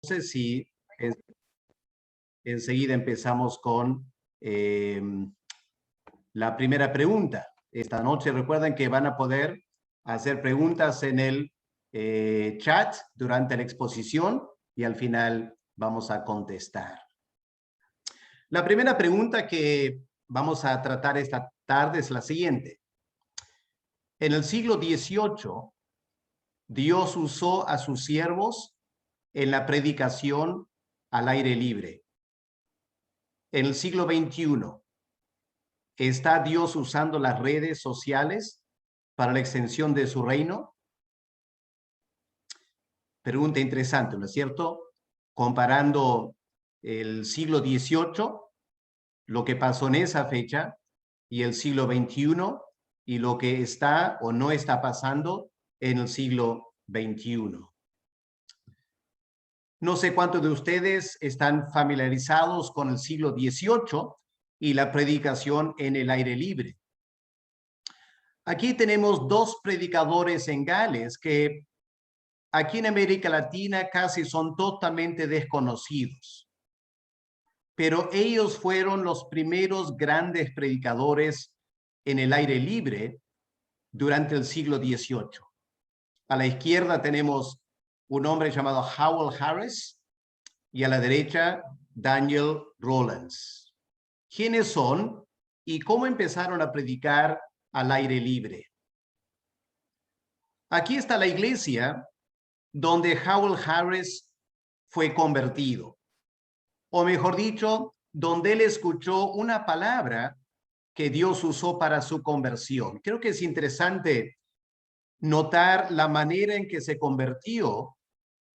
sí, enseguida empezamos con la primera pregunta. Esta noche recuerden que van a poder hacer preguntas en el chat durante la exposición y al final vamos a contestar. La primera pregunta que vamos a tratar esta tarde es la siguiente. En el siglo XVIII, Dios usó a sus siervos en la predicación al aire libre. En el siglo XXI, ¿está Dios usando las redes sociales para la extensión de su reino? Pregunta interesante, ¿no es cierto? Comparando el siglo XVIII, lo que pasó en esa fecha, y el siglo XXI, y lo que está o no está pasando en el siglo XXI. No sé cuántos de ustedes están familiarizados con el siglo XVIII y la predicación en el aire libre. Aquí tenemos dos predicadores en Gales que aquí en América Latina casi son totalmente desconocidos. Pero ellos fueron los primeros grandes predicadores en el aire libre durante el siglo XVIII. A la izquierda tenemos un hombre llamado Howell Harris y a la derecha Daniel Rollins. ¿Quiénes son y cómo empezaron a predicar al aire libre? Aquí está la iglesia donde Howell Harris fue convertido, o mejor dicho, donde él escuchó una palabra que Dios usó para su conversión. Creo que es interesante notar la manera en que se convirtió,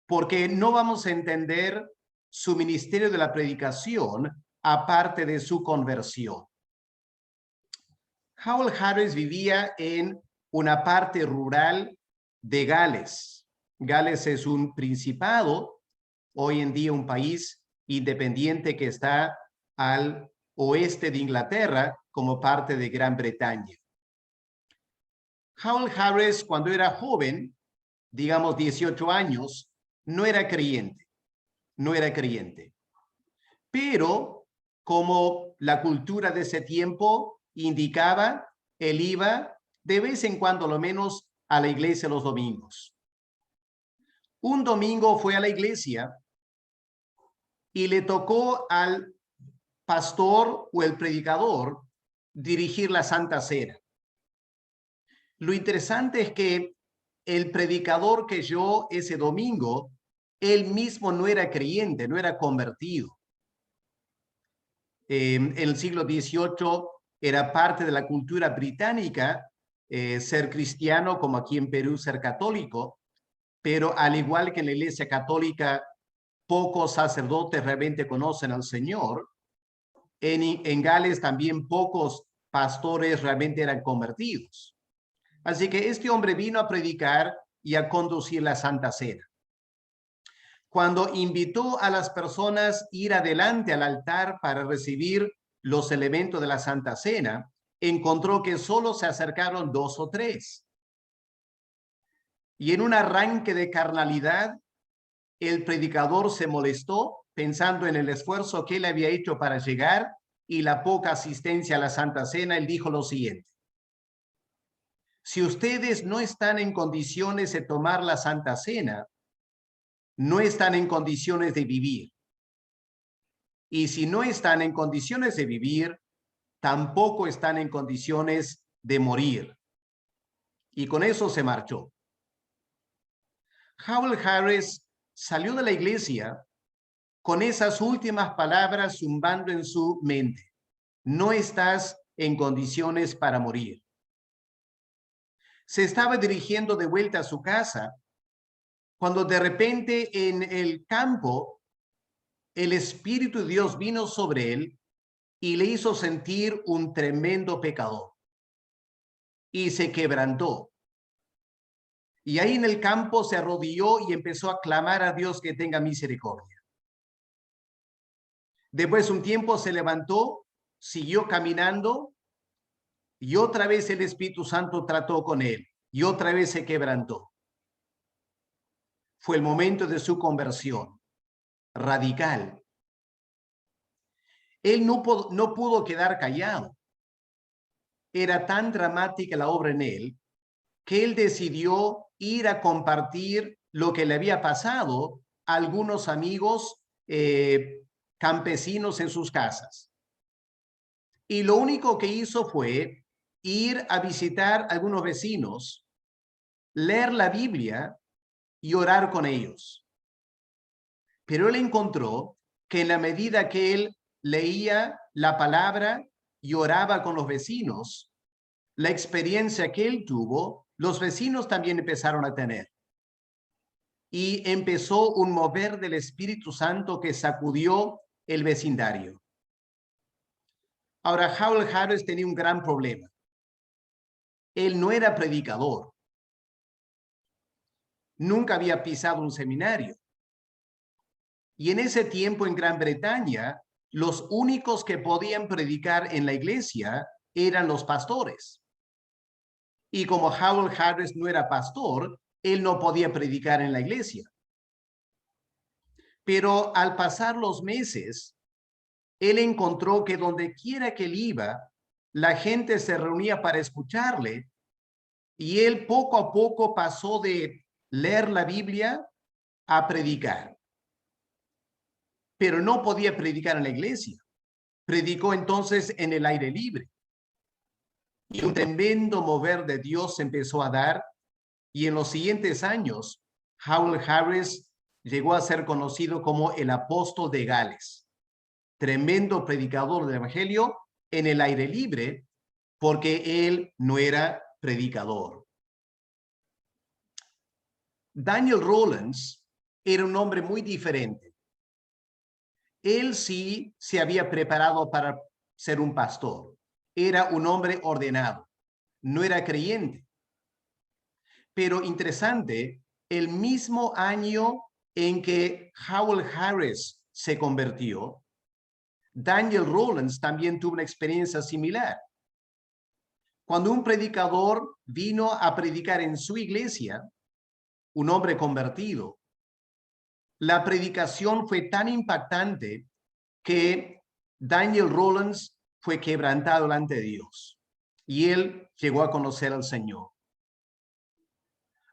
porque no vamos a entender su ministerio de la predicación aparte de su conversión. Howell Harris vivía en una parte rural de Gales. Gales es un principado, hoy en día un país independiente que está al oeste de Inglaterra como parte de Gran Bretaña. Howell Harris, cuando era joven, digamos 18 años, no era creyente. Pero como la cultura de ese tiempo indicaba, él iba de vez en cuando, lo menos, a la iglesia los domingos. Un domingo fue a la iglesia y le tocó al pastor o el predicador dirigir la Santa Cena. Lo interesante es que el predicador que yo ese domingo, él mismo no era creyente, no era convertido. En el siglo XVIII era parte de la cultura británica ser cristiano, como aquí en Perú ser católico, pero al igual que en la iglesia católica, pocos sacerdotes realmente conocen al Señor. En Gales también pocos pastores realmente eran convertidos. Así que este hombre vino a predicar y a conducir la Santa Cena. Cuando invitó a las personas a ir adelante al altar para recibir los elementos de la Santa Cena, encontró que solo se acercaron 2 o 3. Y en un arranque de carnalidad, el predicador se molestó pensando en el esfuerzo que él había hecho para llegar y la poca asistencia a la Santa Cena. Él dijo lo siguiente: si ustedes no están en condiciones de tomar la Santa Cena, no están en condiciones de vivir. Y si no están en condiciones de vivir, tampoco están en condiciones de morir. Y con eso se marchó. Howell Harris salió de la iglesia con esas últimas palabras zumbando en su mente: no estás en condiciones para morir. Se estaba dirigiendo de vuelta a su casa cuando de repente en el campo el Espíritu de Dios vino sobre él y le hizo sentir un tremendo pecador. Y se quebrantó. Y ahí en el campo se arrodilló y empezó a clamar a Dios que tenga misericordia. Después de un tiempo se levantó, siguió caminando y otra vez el Espíritu Santo trató con él y otra vez se quebrantó. Fue el momento de su conversión. radical. Él no pudo quedar callado. Era tan dramática la obra en él que él decidió ir a compartir lo que le había pasado a algunos amigos campesinos en sus casas. Y lo único que hizo fue ir a visitar a algunos vecinos, leer la Biblia y orar con ellos. Pero él encontró que en la medida que él leía la palabra y oraba con los vecinos, la experiencia que él tuvo, los vecinos también empezaron a tener. Y empezó un mover del Espíritu Santo que sacudió el vecindario. Ahora, Howell Harris tenía un gran problema. Él no era predicador. Nunca había pisado un seminario. Y en ese tiempo en Gran Bretaña, los únicos que podían predicar en la iglesia eran los pastores. Y como Howell Harris no era pastor, él no podía predicar en la iglesia. Pero al pasar los meses, él encontró que donde quiera que él iba, la gente se reunía para escucharle y él poco a poco pasó de leer la Biblia a predicar. Pero no podía predicar en la iglesia. Predicó entonces en el aire libre. Y un tremendo mover de Dios se empezó a dar, y en los siguientes años, Howell Harris llegó a ser conocido como el apóstol de Gales. Tremendo predicador del evangelio en el aire libre, porque él no era predicador. Daniel Rollins era un hombre muy diferente. Él sí se había preparado para ser un pastor. Era un hombre ordenado. No era creyente. Pero interesante, el mismo año en que Howell Harris se convirtió, Daniel Rollins también tuvo una experiencia similar. Cuando un predicador vino a predicar en su iglesia, un hombre convertido, la predicación fue tan impactante que Daniel Rollins fue quebrantado delante de Dios y él llegó a conocer al Señor.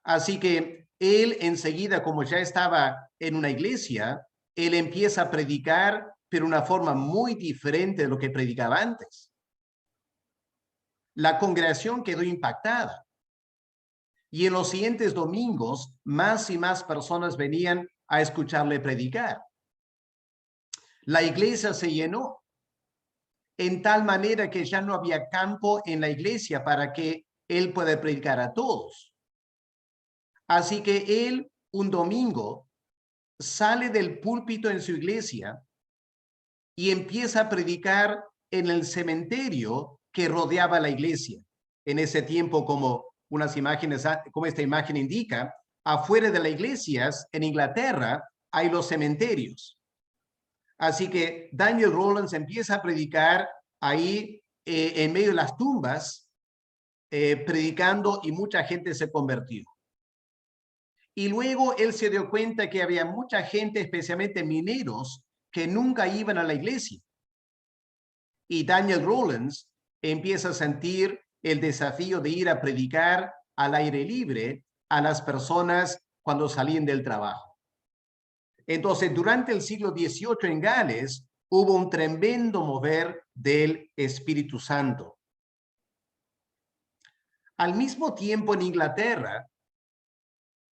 Así que él enseguida, como ya estaba en una iglesia, él empieza a predicar, pero de una forma muy diferente de lo que predicaba antes. La congregación quedó impactada. Y en los siguientes domingos, más y más personas venían a escucharle predicar. La iglesia se llenó en tal manera que ya no había campo en la iglesia para que él pueda predicar a todos. Así que él, un domingo, sale del púlpito en su iglesia y empieza a predicar en el cementerio que rodeaba la iglesia. En ese tiempo, como unas imágenes, como esta imagen indica, afuera de las iglesias en Inglaterra hay los cementerios. Así que Daniel Rollins empieza a predicar ahí en medio de las tumbas, predicando, y mucha gente se convirtió. Y luego él se dio cuenta que había mucha gente, especialmente mineros, que nunca iban a la iglesia. Y Daniel Rollins empieza a sentir el desafío de ir a predicar al aire libre a las personas cuando salían del trabajo. Entonces, durante el siglo XVIII en Gales, hubo un tremendo mover del Espíritu Santo. Al mismo tiempo, en Inglaterra,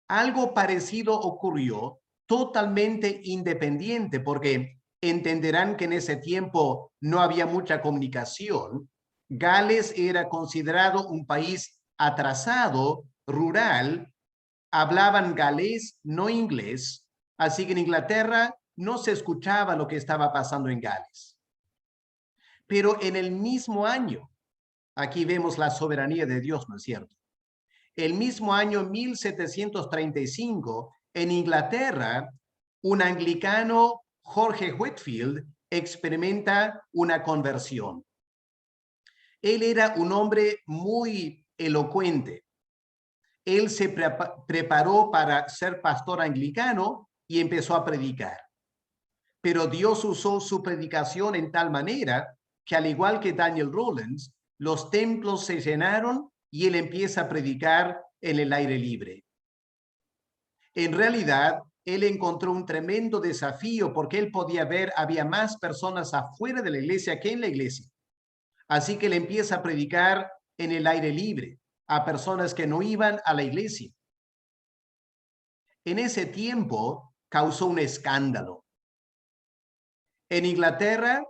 algo parecido ocurrió, totalmente independiente, porque entenderán que en ese tiempo no había mucha comunicación. Gales era considerado un país atrasado, rural, hablaban galés, no inglés, así que en Inglaterra no se escuchaba lo que estaba pasando en Gales. Pero en el mismo año, aquí vemos la soberanía de Dios, ¿no es cierto? El mismo año 1735, en Inglaterra, un anglicano, Jorge Whitfield, experimenta una conversión. Él era un hombre muy elocuente. Él se preparó para ser pastor anglicano y empezó a predicar. pero Dios usó su predicación en tal manera que, al igual que Daniel Rollins, los templos se llenaron y él empieza a predicar en el aire libre. En realidad, él encontró un tremendo desafío porque él podía ver había más personas afuera de la iglesia que en la iglesia. Así que él empieza a predicar en el aire libre a personas que no iban a la iglesia. En ese tiempo causó un escándalo. En Inglaterra,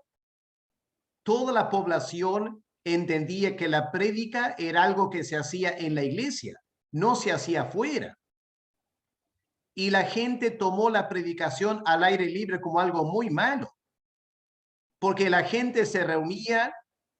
toda la población entendía que la prédica era algo que se hacía en la iglesia, no se hacía afuera. Y la gente tomó la predicación al aire libre como algo muy malo, porque la gente se reunía,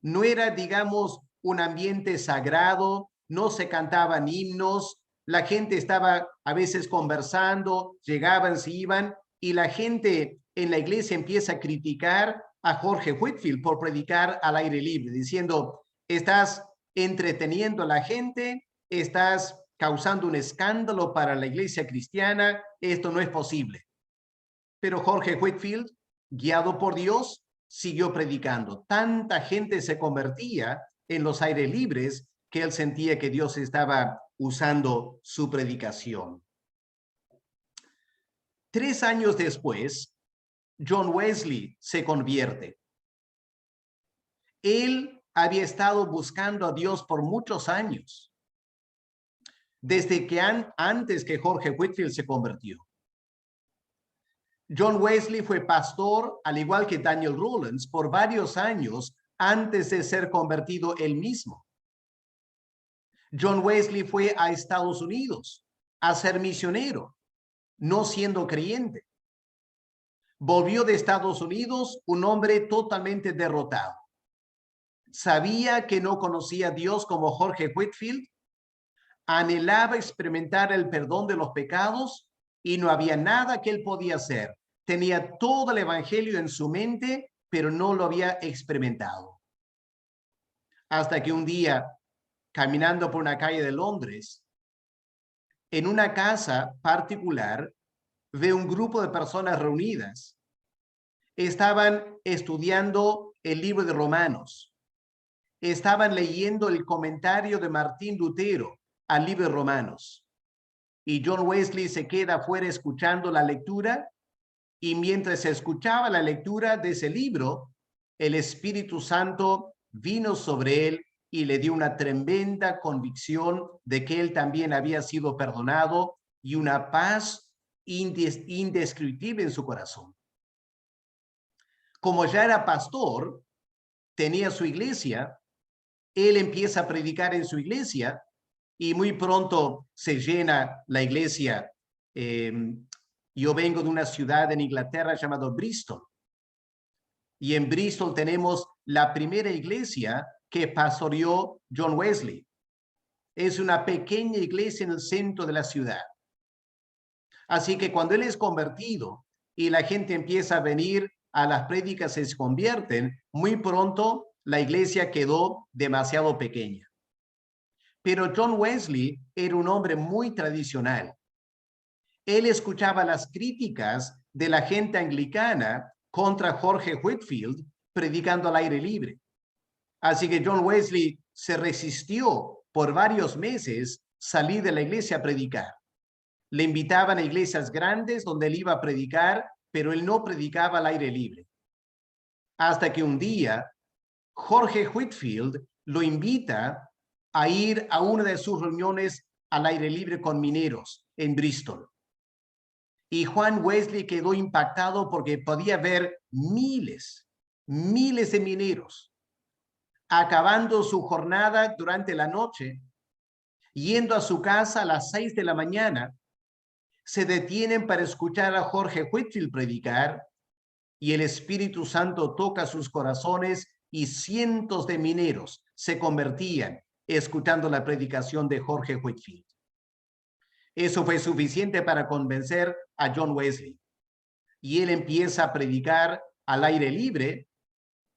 no era, digamos, un ambiente sagrado, no se cantaban himnos, la gente estaba a veces conversando, llegaban, se iban, y la gente en la iglesia empieza a criticar a Jorge Whitefield por predicar al aire libre, diciendo, estás entreteniendo a la gente, estás causando un escándalo para la iglesia cristiana, esto no es posible. Pero Jorge Whitefield, guiado por Dios, siguió predicando. Tanta gente se convertía en los aires libres que él sentía que Dios estaba usando su predicación. 3 años después, John Wesley se convierte. Él había estado buscando a Dios por muchos años, desde que antes que Jorge Whitefield se convirtió. John Wesley fue pastor, al igual que Daniel Rollins, por varios años antes de ser convertido él mismo. John Wesley fue a Estados Unidos a ser misionero, no siendo creyente. Volvió de Estados Unidos un hombre totalmente derrotado. Sabía que no conocía a Dios como Jorge Whitefield, anhelaba experimentar el perdón de los pecados y no había nada que él podía hacer. Tenía todo el evangelio en su mente, pero no lo había experimentado. Hasta que un día, caminando por una calle de Londres, en una casa particular, ve un grupo de personas reunidas. Estaban estudiando el libro de Romanos. Estaban leyendo el comentario de Martín Lutero al libro de Romanos. Y John Wesley se queda afuera escuchando la lectura, y mientras escuchaba la lectura de ese libro, el Espíritu Santo vino sobre él y le dio una tremenda convicción de que él también había sido perdonado y una paz indescriptible en su corazón. Como ya era pastor, tenía su iglesia, él empieza a predicar en su iglesia y muy pronto se llena la iglesia. Yo vengo de una ciudad en Inglaterra llamada Bristol. Y en Bristol tenemos la primera iglesia que pastoreó John Wesley. Es una pequeña iglesia en el centro de la ciudad. Así que cuando él es convertido y la gente empieza a venir a las prédicas, se convierten, muy pronto la iglesia quedó demasiado pequeña. Pero John Wesley era un hombre muy tradicional. Él escuchaba las críticas de la gente anglicana contra Jorge Whitefield predicando al aire libre. Así que John Wesley se resistió por varios meses salir de la iglesia a predicar. Le invitaban a iglesias grandes donde él iba a predicar, pero él no predicaba al aire libre. Hasta que un día Jorge Whitefield lo invita a ir a una de sus reuniones al aire libre con mineros en Bristol. Y Juan Wesley quedó impactado porque podía ver miles de mineros acabando su jornada durante la noche, yendo a su casa a las 6 de la mañana, se detienen para escuchar a Jorge Whitefield predicar y el Espíritu Santo toca sus corazones y cientos de mineros se convertían escuchando la predicación de Jorge Whitefield. Eso fue suficiente para convencer a John Wesley. Y él empieza a predicar al aire libre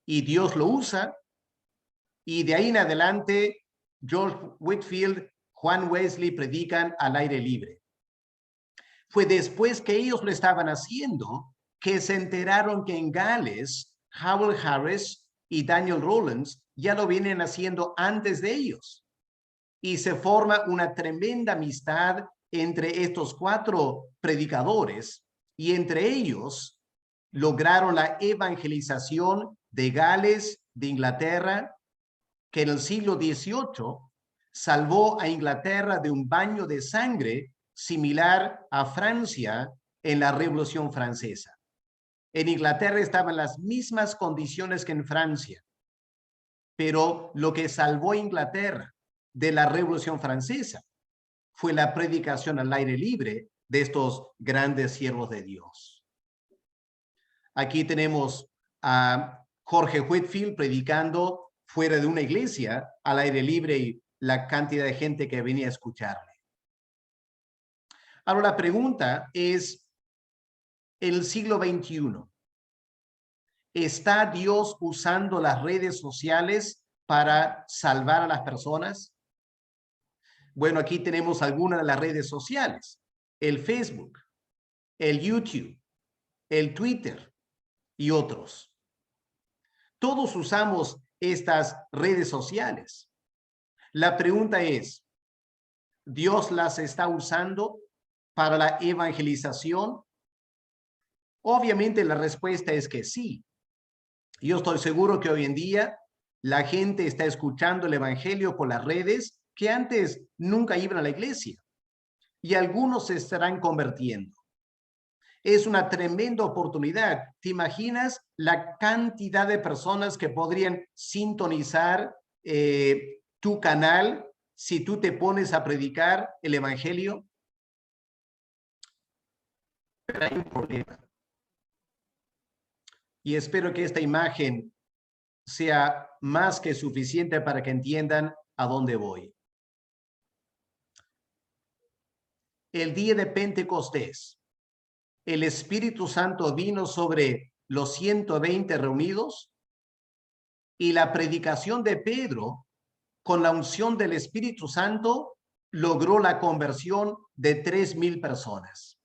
y Dios lo usa. Y de ahí en adelante, George Whitefield, Juan Wesley predican al aire libre. Fue después que ellos lo estaban haciendo que se enteraron que en Gales, Howell Harris y Daniel Rollins ya lo vienen haciendo antes de ellos. Y se forma una tremenda amistad entre estos 4 predicadores, y entre ellos lograron la evangelización de Gales, de Inglaterra, que en el siglo XVIII salvó a Inglaterra de un baño de sangre similar a Francia en la Revolución Francesa. En Inglaterra estaban las mismas condiciones que en Francia, pero lo que salvó a Inglaterra de la Revolución Francesa fue la predicación al aire libre de estos grandes siervos de Dios. Aquí tenemos a Jorge Whitefield predicando fuera de una iglesia al aire libre y la cantidad de gente que venía a escucharle. Ahora la pregunta es, en el siglo XXI, ¿está Dios usando las redes sociales para salvar a las personas? Bueno, aquí tenemos algunas de las redes sociales: el Facebook, el YouTube, el Twitter y otros. Todos usamos estas redes sociales. La pregunta es, ¿Dios las está usando para la evangelización? Obviamente la respuesta es que sí. Yo estoy seguro que hoy en día la gente está escuchando el evangelio por las redes que antes nunca iban a la iglesia, y algunos se estarán convirtiendo. Es una tremenda oportunidad. ¿Te imaginas la cantidad de personas que podrían sintonizar tu canal si tú te pones a predicar el evangelio? Pero hay un problema. Y espero que esta imagen sea más que suficiente para que entiendan a dónde voy. El día de Pentecostés, el Espíritu Santo vino sobre los 120 reunidos, y la predicación de Pedro, con la unción del Espíritu Santo, logró la conversión de 3,000 personas.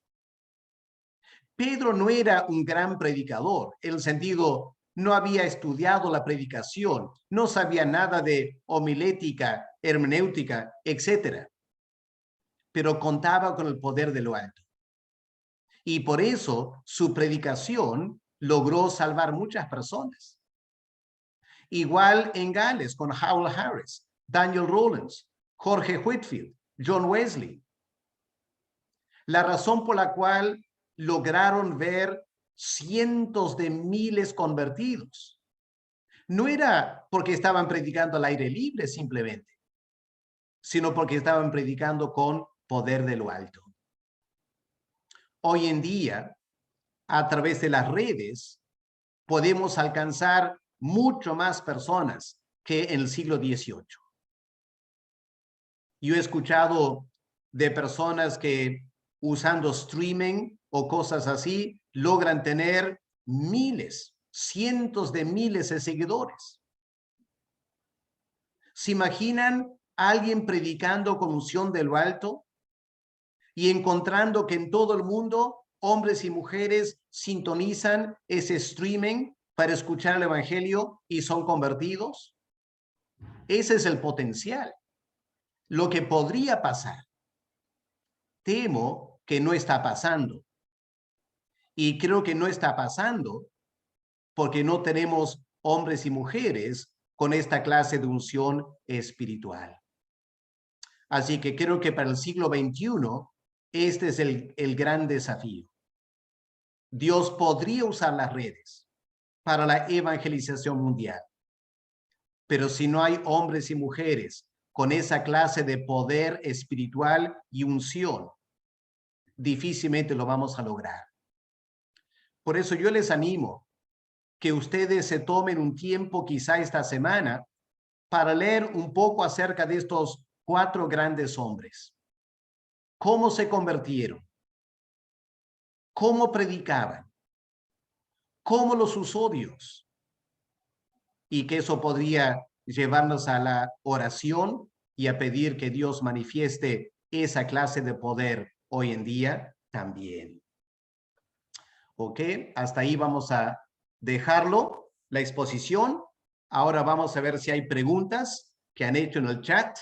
Pedro no era un gran predicador, en el sentido, no había estudiado la predicación, no sabía nada de homilética, hermenéutica, etc. Pero contaba con el poder de lo alto. Y por eso su predicación logró salvar muchas personas. Igual en Gales con Howell Harris, Daniel Rollins, Jorge Whitefield, John Wesley. La razón por la cual lograron ver cientos de miles convertidos no era porque estaban predicando al aire libre simplemente, sino porque estaban predicando con poder de lo alto. Hoy en día, a través de las redes, podemos alcanzar mucho más personas que en el siglo XVIII. Yo he escuchado de personas que usando streaming o cosas así logran tener miles, cientos de miles de seguidores. ¿Se imaginan a alguien predicando con unción de lo alto y encontrando que en todo el mundo hombres y mujeres sintonizan ese streaming para escuchar el evangelio y son convertidos? Ese es el potencial. Lo que podría pasar, temo que no está pasando. Y creo que no está pasando porque no tenemos hombres y mujeres con esta clase de unción espiritual. Así que creo que para el siglo XXI, este es el gran desafío. Dios podría usar las redes para la evangelización mundial, pero si no hay hombres y mujeres con esa clase de poder espiritual y unción, difícilmente lo vamos a lograr. Por eso yo les animo que ustedes se tomen un tiempo quizá esta semana para leer un poco acerca de estos 4 grandes hombres. ¿Cómo se convirtieron? ¿Cómo predicaban? ¿Cómo los usó Dios? Y que eso podría llevarnos a la oración y a pedir que Dios manifieste esa clase de poder hoy en día también. ¿Ok? Hasta ahí vamos a dejarlo, la exposición. Ahora vamos a ver si hay preguntas que han hecho en el chat.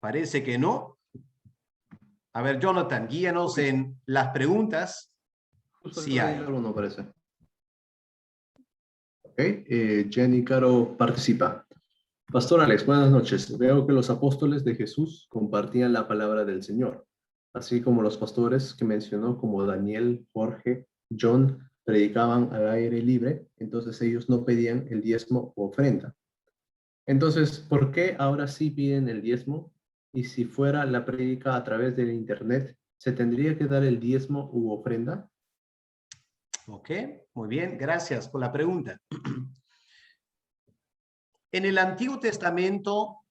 Parece que no. A ver, Jonathan, guíanos en las preguntas. Justo Si acaba de hay. llegar uno, parece. Ok, Jenny Caro participa. Pastor Alex, buenas noches. Veo que los apóstoles de Jesús compartían la palabra del Señor, así como los pastores que mencionó como Daniel, Jorge, John, predicaban al aire libre, entonces ellos no pedían el diezmo u ofrenda. Entonces, ¿por qué ahora sí piden el diezmo? Y si fuera la prédica a través del internet, ¿se tendría que dar el diezmo u ofrenda? Ok, muy bien, gracias por la pregunta. En el Antiguo Testamento,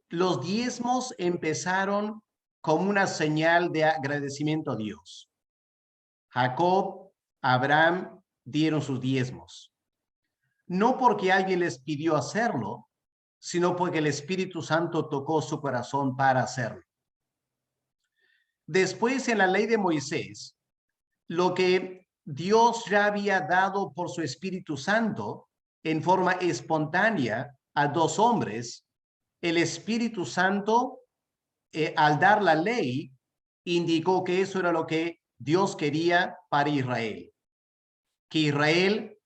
los diezmos empezaron como una señal de agradecimiento a Dios. Jacob, Abraham dieron sus diezmos. No porque alguien les pidió hacerlo, sino porque el Espíritu Santo tocó su corazón para hacerlo. Después, en la ley de Moisés, lo que Dios ya había dado por su Espíritu Santo en forma espontánea a dos hombres, el Espíritu Santo, al dar la ley, indicó que eso era lo que Dios quería para Israel. Que Israel,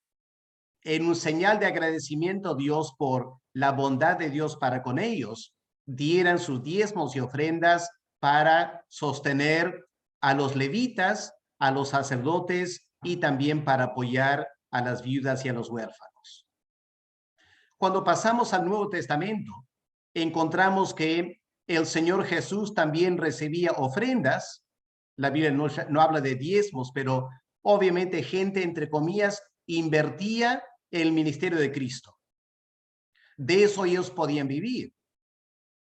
en un señal de agradecimiento a Dios por la bondad de Dios para con ellos, dieran sus diezmos y ofrendas para sostener a los levitas, a los sacerdotes y también para apoyar a las viudas y a los huérfanos. Cuando pasamos al Nuevo Testamento, encontramos que el Señor Jesús también recibía ofrendas. La Biblia no habla de diezmos, pero obviamente gente, entre comillas, invertía el ministerio de Cristo. De eso ellos podían vivir.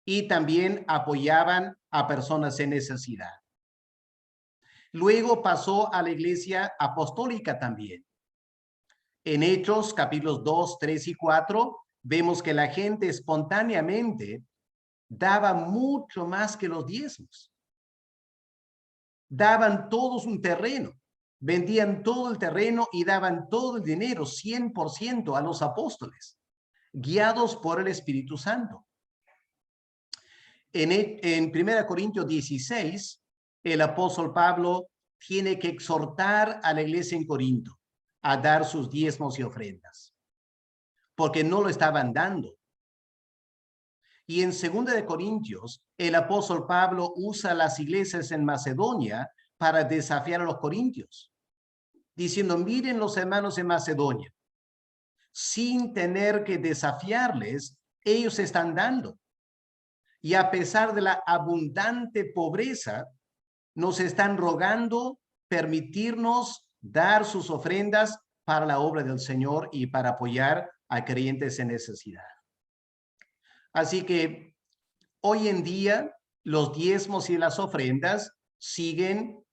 Y también apoyaban a personas en necesidad. Luego pasó a la iglesia apostólica también. En Hechos, capítulos 2, 3 y 4, vemos que la gente espontáneamente daba mucho más que los diezmos. Daban todos un terreno, vendían todo el terreno y daban todo el dinero, 100% a los apóstoles, guiados por el Espíritu Santo. En 1 Corintios 16, el apóstol Pablo tiene que exhortar a la iglesia en Corinto a dar sus diezmos y ofrendas, porque no lo estaban dando. Y en 2 Corintios, el apóstol Pablo usa las iglesias en Macedonia para desafiar a los corintios, diciendo, miren los hermanos en Macedonia, sin tener que desafiarles, ellos están dando. Y a pesar de la abundante pobreza, nos están rogando permitirnos dar sus ofrendas para la obra del Señor y para apoyar a creyentes en necesidad. Así que hoy en día los diezmos y las ofrendas siguen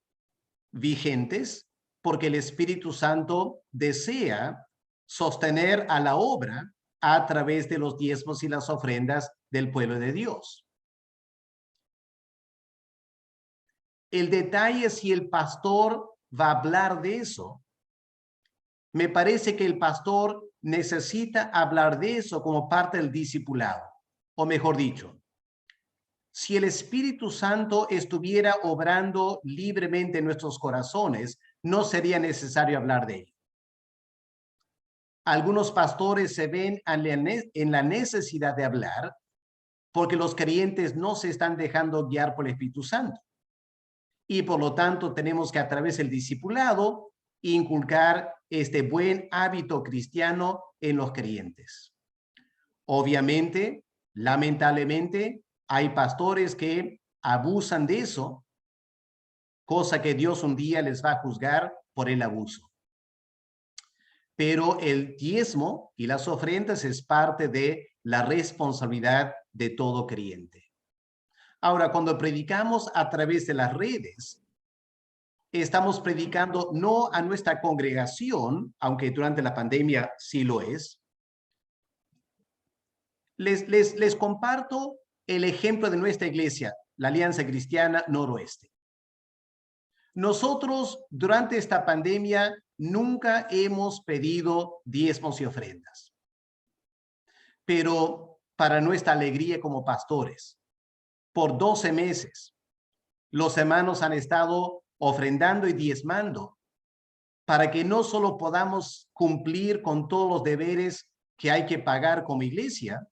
vigentes porque el Espíritu Santo desea sostener a la obra a través de los diezmos y las ofrendas del pueblo de Dios. El detalle es si el pastor va a hablar de eso. Me parece que el pastor necesita hablar de eso como parte del discipulado, o mejor dicho, si el Espíritu Santo estuviera obrando libremente en nuestros corazones, no sería necesario hablar de ello. Algunos pastores se ven en la necesidad de hablar porque los creyentes no se están dejando guiar por el Espíritu Santo. Y por lo tanto tenemos que a través del discipulado inculcar este buen hábito cristiano en los creyentes. Obviamente, lamentablemente, hay pastores que abusan de eso, cosa que Dios un día les va a juzgar por el abuso. Pero el diezmo y las ofrendas es parte de la responsabilidad de todo creyente. Ahora, cuando predicamos a través de las redes, estamos predicando no a nuestra congregación, aunque durante la pandemia sí lo es. Les comparto el ejemplo de nuestra iglesia, la Alianza Cristiana Noroeste. Nosotros durante esta pandemia nunca hemos pedido diezmos y ofrendas, pero para nuestra alegría como pastores, por 12 meses, los hermanos han estado ofrendando y diezmando para que no solo podamos cumplir con todos los deberes que hay que pagar como iglesia,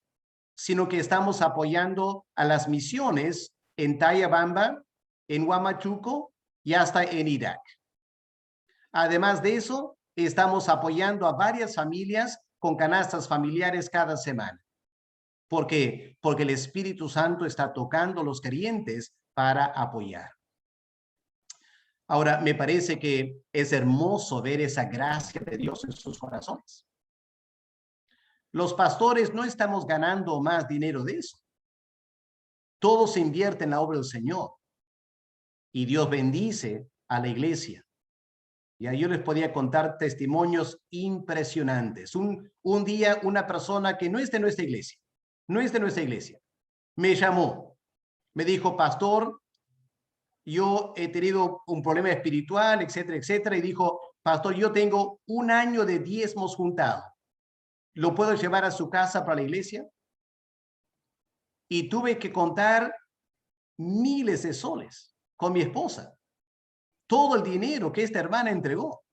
sino que estamos apoyando a las misiones en Tayabamba, en Huamachuco y hasta en Irak. Además de eso, estamos apoyando a varias familias con canastas familiares cada semana. ¿Por qué? Porque el Espíritu Santo está tocando a los creyentes para apoyar. Ahora, me parece que es hermoso ver esa gracia de Dios en sus corazones. Los pastores no estamos ganando más dinero de eso. Todo se invierte en la obra del Señor. Y Dios bendice a la iglesia. Ya yo les podía contar testimonios impresionantes. Un día una persona que no es de nuestra iglesia, me llamó, me dijo, pastor, yo he tenido un problema espiritual, etcétera, etcétera, y dijo, pastor, yo tengo 1 año de diezmos juntado. ¿Lo puedo llevar a su casa para la iglesia? Y tuve que contar miles de soles con mi esposa. Todo el dinero que esta hermana entregó.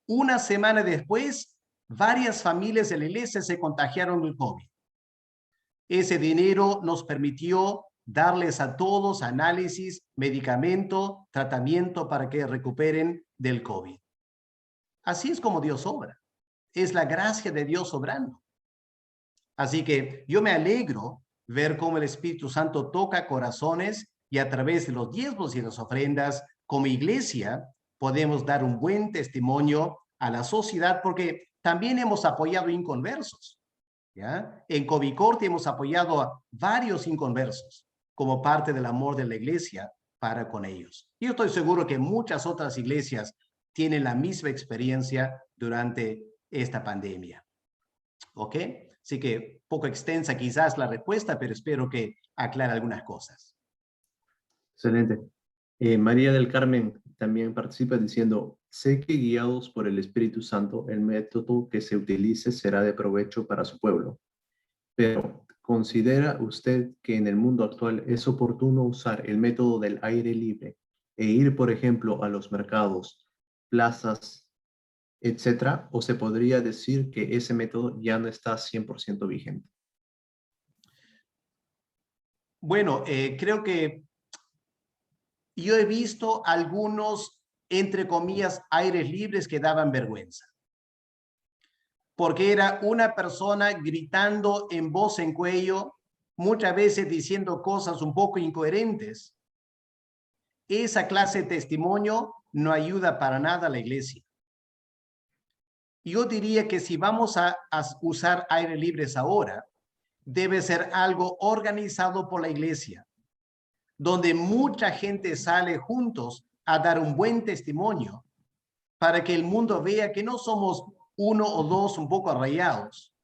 1 semana después, varias familias de la iglesia se contagiaron del COVID. Ese dinero nos permitió darles a todos análisis, medicamento, tratamiento para que recuperen del COVID. Así es como Dios obra. Es la gracia de Dios obrando. Así que yo me alegro ver cómo el Espíritu Santo toca corazones y a través de los diezmos y las ofrendas, como iglesia, podemos dar un buen testimonio a la sociedad porque también hemos apoyado inconversos. ¿Ya? En Covicorte hemos apoyado a varios inconversos como parte del amor de la iglesia para con ellos. Yo estoy seguro que muchas otras iglesias tienen la misma experiencia durante esta pandemia. ¿Ok? Así que poco extensa quizás la respuesta, pero espero que aclare algunas cosas. Excelente. María del Carmen también participa diciendo, sé que guiados por el Espíritu Santo, el método que se utilice será de provecho para su pueblo. Pero, ¿considera usted que en el mundo actual es oportuno usar el método del aire libre e ir, por ejemplo, a los mercados, plazas, etcétera? ¿O se podría decir que ese método ya no está 100% vigente? Bueno, creo que yo he visto algunos, entre comillas, aires libres que daban vergüenza. Porque era una persona gritando en voz en cuello, muchas veces diciendo cosas un poco incoherentes. Esa clase de testimonio no ayuda para nada a la iglesia. Yo diría que si vamos a usar aires libres ahora, debe ser algo organizado por la iglesia, donde mucha gente sale juntos a dar un buen testimonio para que el mundo vea que no somos 1 o 2 un poco arraigados,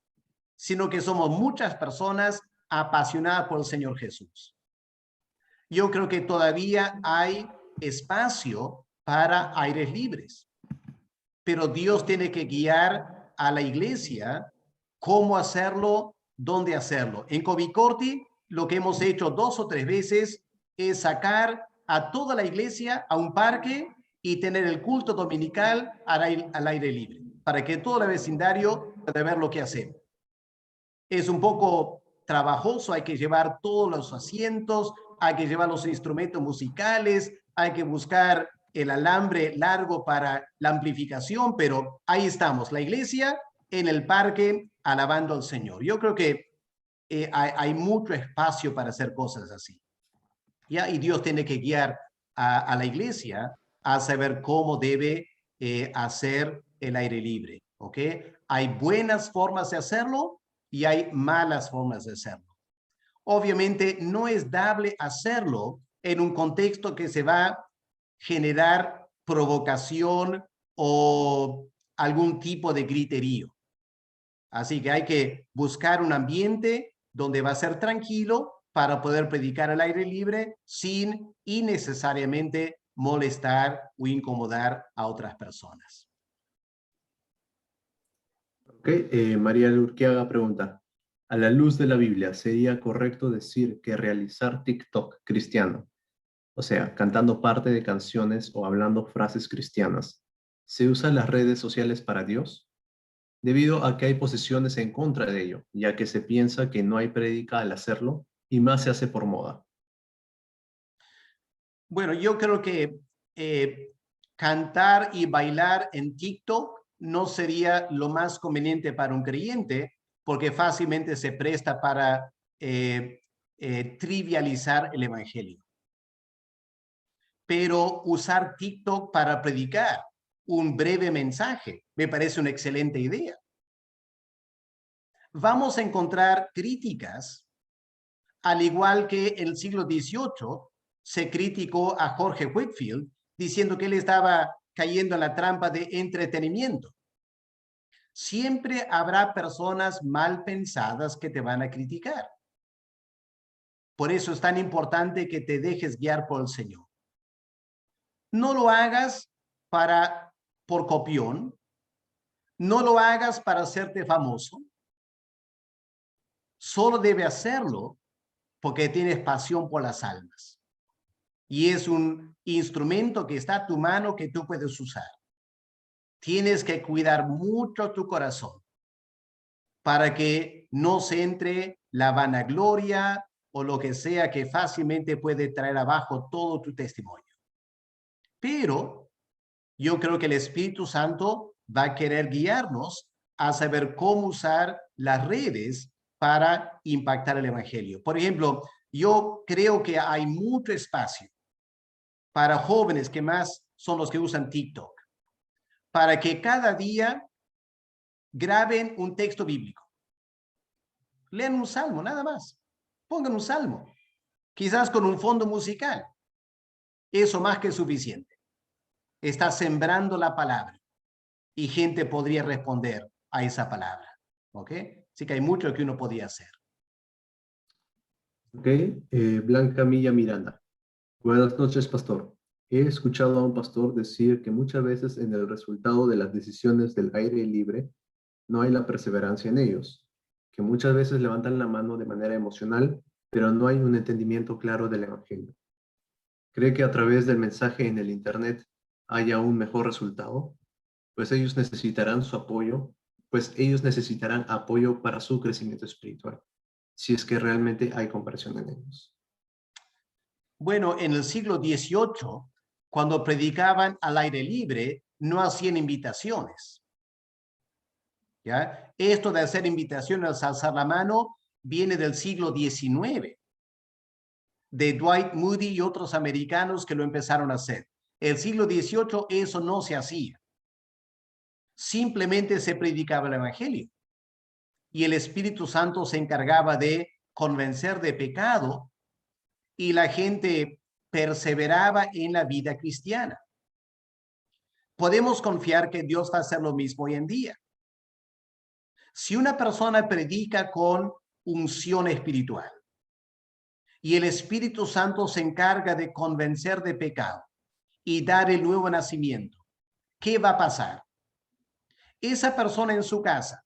sino que somos muchas personas apasionadas por el Señor Jesús. Yo creo que todavía hay espacio para aires libres, pero Dios tiene que guiar a la iglesia cómo hacerlo, dónde hacerlo. En Covicorti, lo que hemos hecho 2 o 3 veces es sacar a toda la iglesia a un parque y tener el culto dominical al aire libre, para que todo el vecindario pueda ver lo que hacemos. Es un poco trabajoso, hay que llevar todos los asientos, hay que llevar los instrumentos musicales, hay que buscar el alambre largo para la amplificación, pero ahí estamos, la iglesia en el parque alabando al Señor. Yo creo que hay mucho espacio para hacer cosas así. ¿Ya? Y Dios tiene que guiar a la iglesia a saber cómo debe hacer el aire libre. ¿Ok? Hay buenas formas de hacerlo y hay malas formas de hacerlo. Obviamente no es dable hacerlo en un contexto que se va a generar provocación o algún tipo de griterío. Así que hay que buscar un ambiente donde va a ser tranquilo para poder predicar al aire libre sin innecesariamente molestar o incomodar a otras personas. Ok, María Lurquiaga pregunta, a la luz de la Biblia, ¿sería correcto decir que realizar TikTok cristiano, o sea, cantando parte de canciones o hablando frases cristianas, se usan las redes sociales para Dios? Debido a que hay posiciones en contra de ello, ya que se piensa que no hay prédica al hacerlo y más se hace por moda. Bueno, yo creo que cantar y bailar en TikTok no sería lo más conveniente para un creyente, porque fácilmente se presta para trivializar el evangelio. Pero usar TikTok para predicar un breve mensaje me parece una excelente idea. Vamos a encontrar críticas, al igual que en el siglo XVIII se criticó a Jorge Whitefield diciendo que él estaba cayendo en la trampa de entretenimiento. Siempre habrá personas mal pensadas que te van a criticar. Por eso es tan importante que te dejes guiar por el Señor. No lo hagas por copión, no lo hagas para hacerte famoso. Solo debe hacerlo porque tienes pasión por las almas. Y es un instrumento que está a tu mano que tú puedes usar. Tienes que cuidar mucho tu corazón para que no se entre la vanagloria o lo que sea que fácilmente puede traer abajo todo tu testimonio. Pero yo creo que el Espíritu Santo va a querer guiarnos a saber cómo usar las redes para impactar el evangelio. Por ejemplo, yo creo que hay mucho espacio para jóvenes que más son los que usan TikTok, para que cada día graben un texto bíblico. Lean un salmo, nada más. Pongan un salmo, quizás con un fondo musical. Eso más que suficiente. Está sembrando la palabra y gente podría responder a esa palabra. ¿Ok? Así que hay mucho que uno podía hacer. Ok, Blanca Milla Miranda. Buenas noches, pastor. He escuchado a un pastor decir que muchas veces en el resultado de las decisiones del aire libre no hay la perseverancia en ellos, que muchas veces levantan la mano de manera emocional, pero no hay un entendimiento claro del evangelio. ¿Cree que a través del mensaje en el internet haya un mejor resultado? Pues ellos necesitarán su apoyo, pues ellos necesitarán apoyo para su crecimiento espiritual, si es que realmente hay compasión en ellos. Bueno, en el siglo XVIII, cuando predicaban al aire libre, no hacían invitaciones. ¿Ya? Esto de hacer invitaciones, alzar la mano, viene del siglo XIX, de Dwight Moody y otros americanos que lo empezaron a hacer. El siglo XVIII eso no se hacía. Simplemente se predicaba el evangelio. Y el Espíritu Santo se encargaba de convencer de pecado y la gente perseveraba en la vida cristiana. Podemos confiar que Dios va a hacer lo mismo hoy en día. Si una persona predica con unción espiritual y el Espíritu Santo se encarga de convencer de pecado y dar el nuevo nacimiento, ¿qué va a pasar? Esa persona en su casa,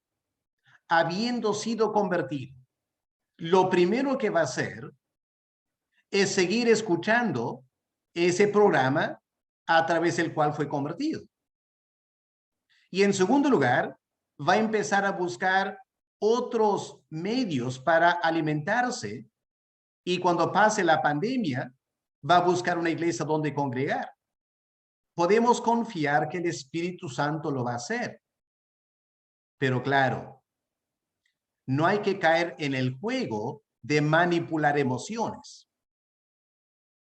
habiendo sido convertido, lo primero que va a hacer es seguir escuchando ese programa a través del cual fue convertido. Y en segundo lugar, va a empezar a buscar otros medios para alimentarse y cuando pase la pandemia, va a buscar una iglesia donde congregar. Podemos confiar que el Espíritu Santo lo va a hacer. Pero claro, no hay que caer en el juego de manipular emociones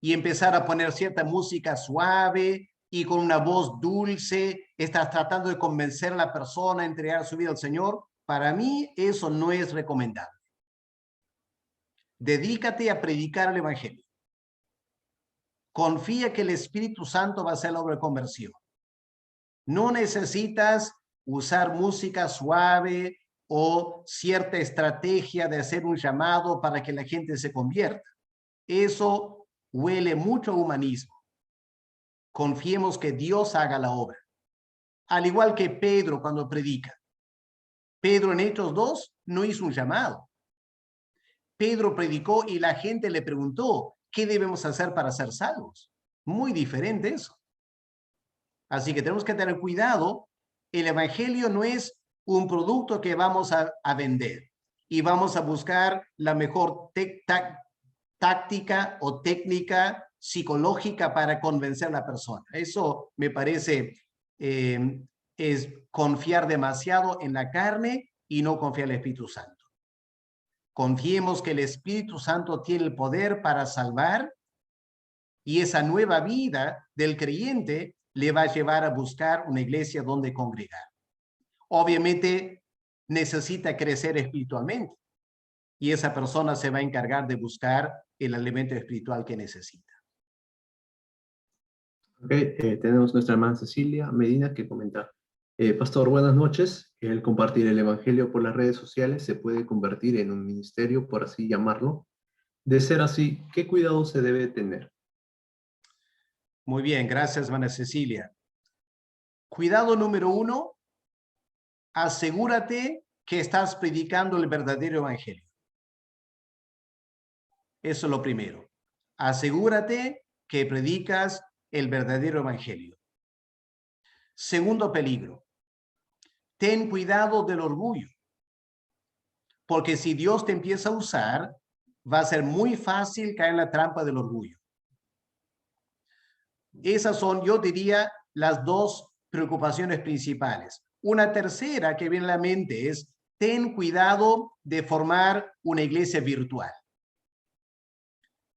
y empezar a poner cierta música suave y con una voz dulce, estás tratando de convencer a la persona a entregar su vida al Señor. Para mí eso no es recomendable. Dedícate a predicar el evangelio. Confía que el Espíritu Santo va a hacer la obra de conversión. No necesitas usar música suave o cierta estrategia de hacer un llamado para que la gente se convierta. Eso huele mucho a humanismo. Confiemos que Dios haga la obra. Al igual que Pedro cuando predica. Pedro en Hechos 2 no hizo un llamado. Pedro predicó y la gente le preguntó, ¿qué debemos hacer para ser salvos? Muy diferente eso. Así que tenemos que tener cuidado. El evangelio no es un producto que vamos a vender y vamos a buscar la mejor táctica o técnica psicológica para convencer a la persona. Eso me parece es confiar demasiado en la carne y no confiar en el Espíritu Santo. Confiemos que el Espíritu Santo tiene el poder para salvar y esa nueva vida del creyente le va a llevar a buscar una iglesia donde congregar. Obviamente necesita crecer espiritualmente y esa persona se va a encargar de buscar el alimento espiritual que necesita. Ok, tenemos nuestra hermana Cecilia Medina que comenta. Pastor, buenas noches. El compartir el evangelio por las redes sociales se puede convertir en un ministerio, por así llamarlo. De ser así, ¿qué cuidado se debe tener? Muy bien, gracias, hermana Cecilia. Cuidado número 1, asegúrate que estás predicando el verdadero evangelio. Eso es lo primero. Asegúrate que predicas el verdadero evangelio. Segundo peligro, ten cuidado del orgullo. Porque si Dios te empieza a usar, va a ser muy fácil caer en la trampa del orgullo. Esas son, yo diría, las dos preocupaciones principales. Una tercera que viene a la mente es, ten cuidado de formar una iglesia virtual.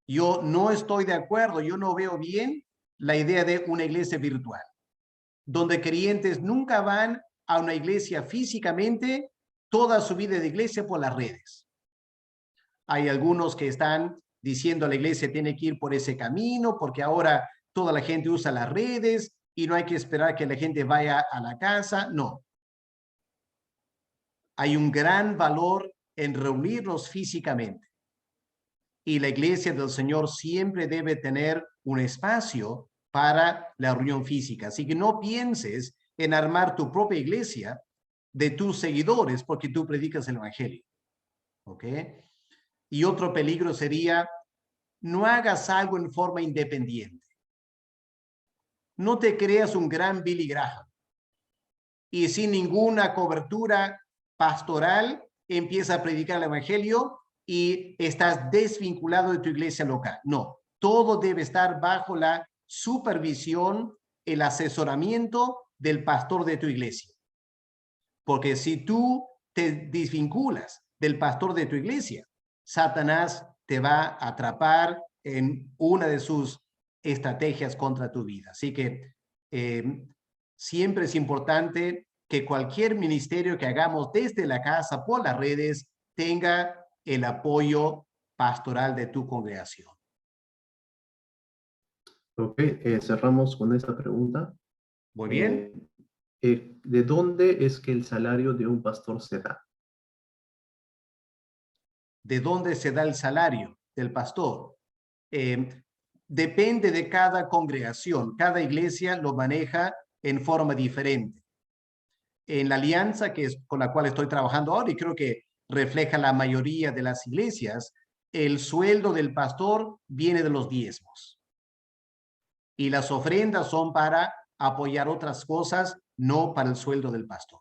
Yo no estoy de acuerdo, yo no veo bien la idea de una iglesia virtual, donde creyentes nunca van a una iglesia físicamente, toda su vida de iglesia por las redes. Hay algunos que están diciendo a la iglesia tiene que ir por ese camino, porque ahora toda la gente usa las redes y no hay que esperar que la gente vaya a la casa. No. Hay un gran valor en reunirnos físicamente. Y la iglesia del Señor siempre debe tener un espacio para la reunión física. Así que no pienses en armar tu propia iglesia de tus seguidores porque tú predicas el evangelio. ¿Ok? Y otro peligro sería, no hagas algo en forma independiente. No te creas un gran Billy Graham y sin ninguna cobertura pastoral empieza a predicar el evangelio y estás desvinculado de tu iglesia local. No, todo debe estar bajo la supervisión, el asesoramiento del pastor de tu iglesia. Porque si tú te desvinculas del pastor de tu iglesia, Satanás te va a atrapar en una de sus estrategias contra tu vida. Así que siempre es importante que cualquier ministerio que hagamos desde la casa, por las redes, tenga el apoyo pastoral de tu congregación. Ok, cerramos con esta pregunta. Muy bien. ¿De dónde es que el salario de un pastor se da? ¿De dónde se da el salario del pastor? Depende de cada congregación. Cada iglesia lo maneja en forma diferente. En la alianza que es con la cual estoy trabajando ahora, y creo que refleja la mayoría de las iglesias, el sueldo del pastor viene de los diezmos. Y las ofrendas son para apoyar otras cosas, no para el sueldo del pastor.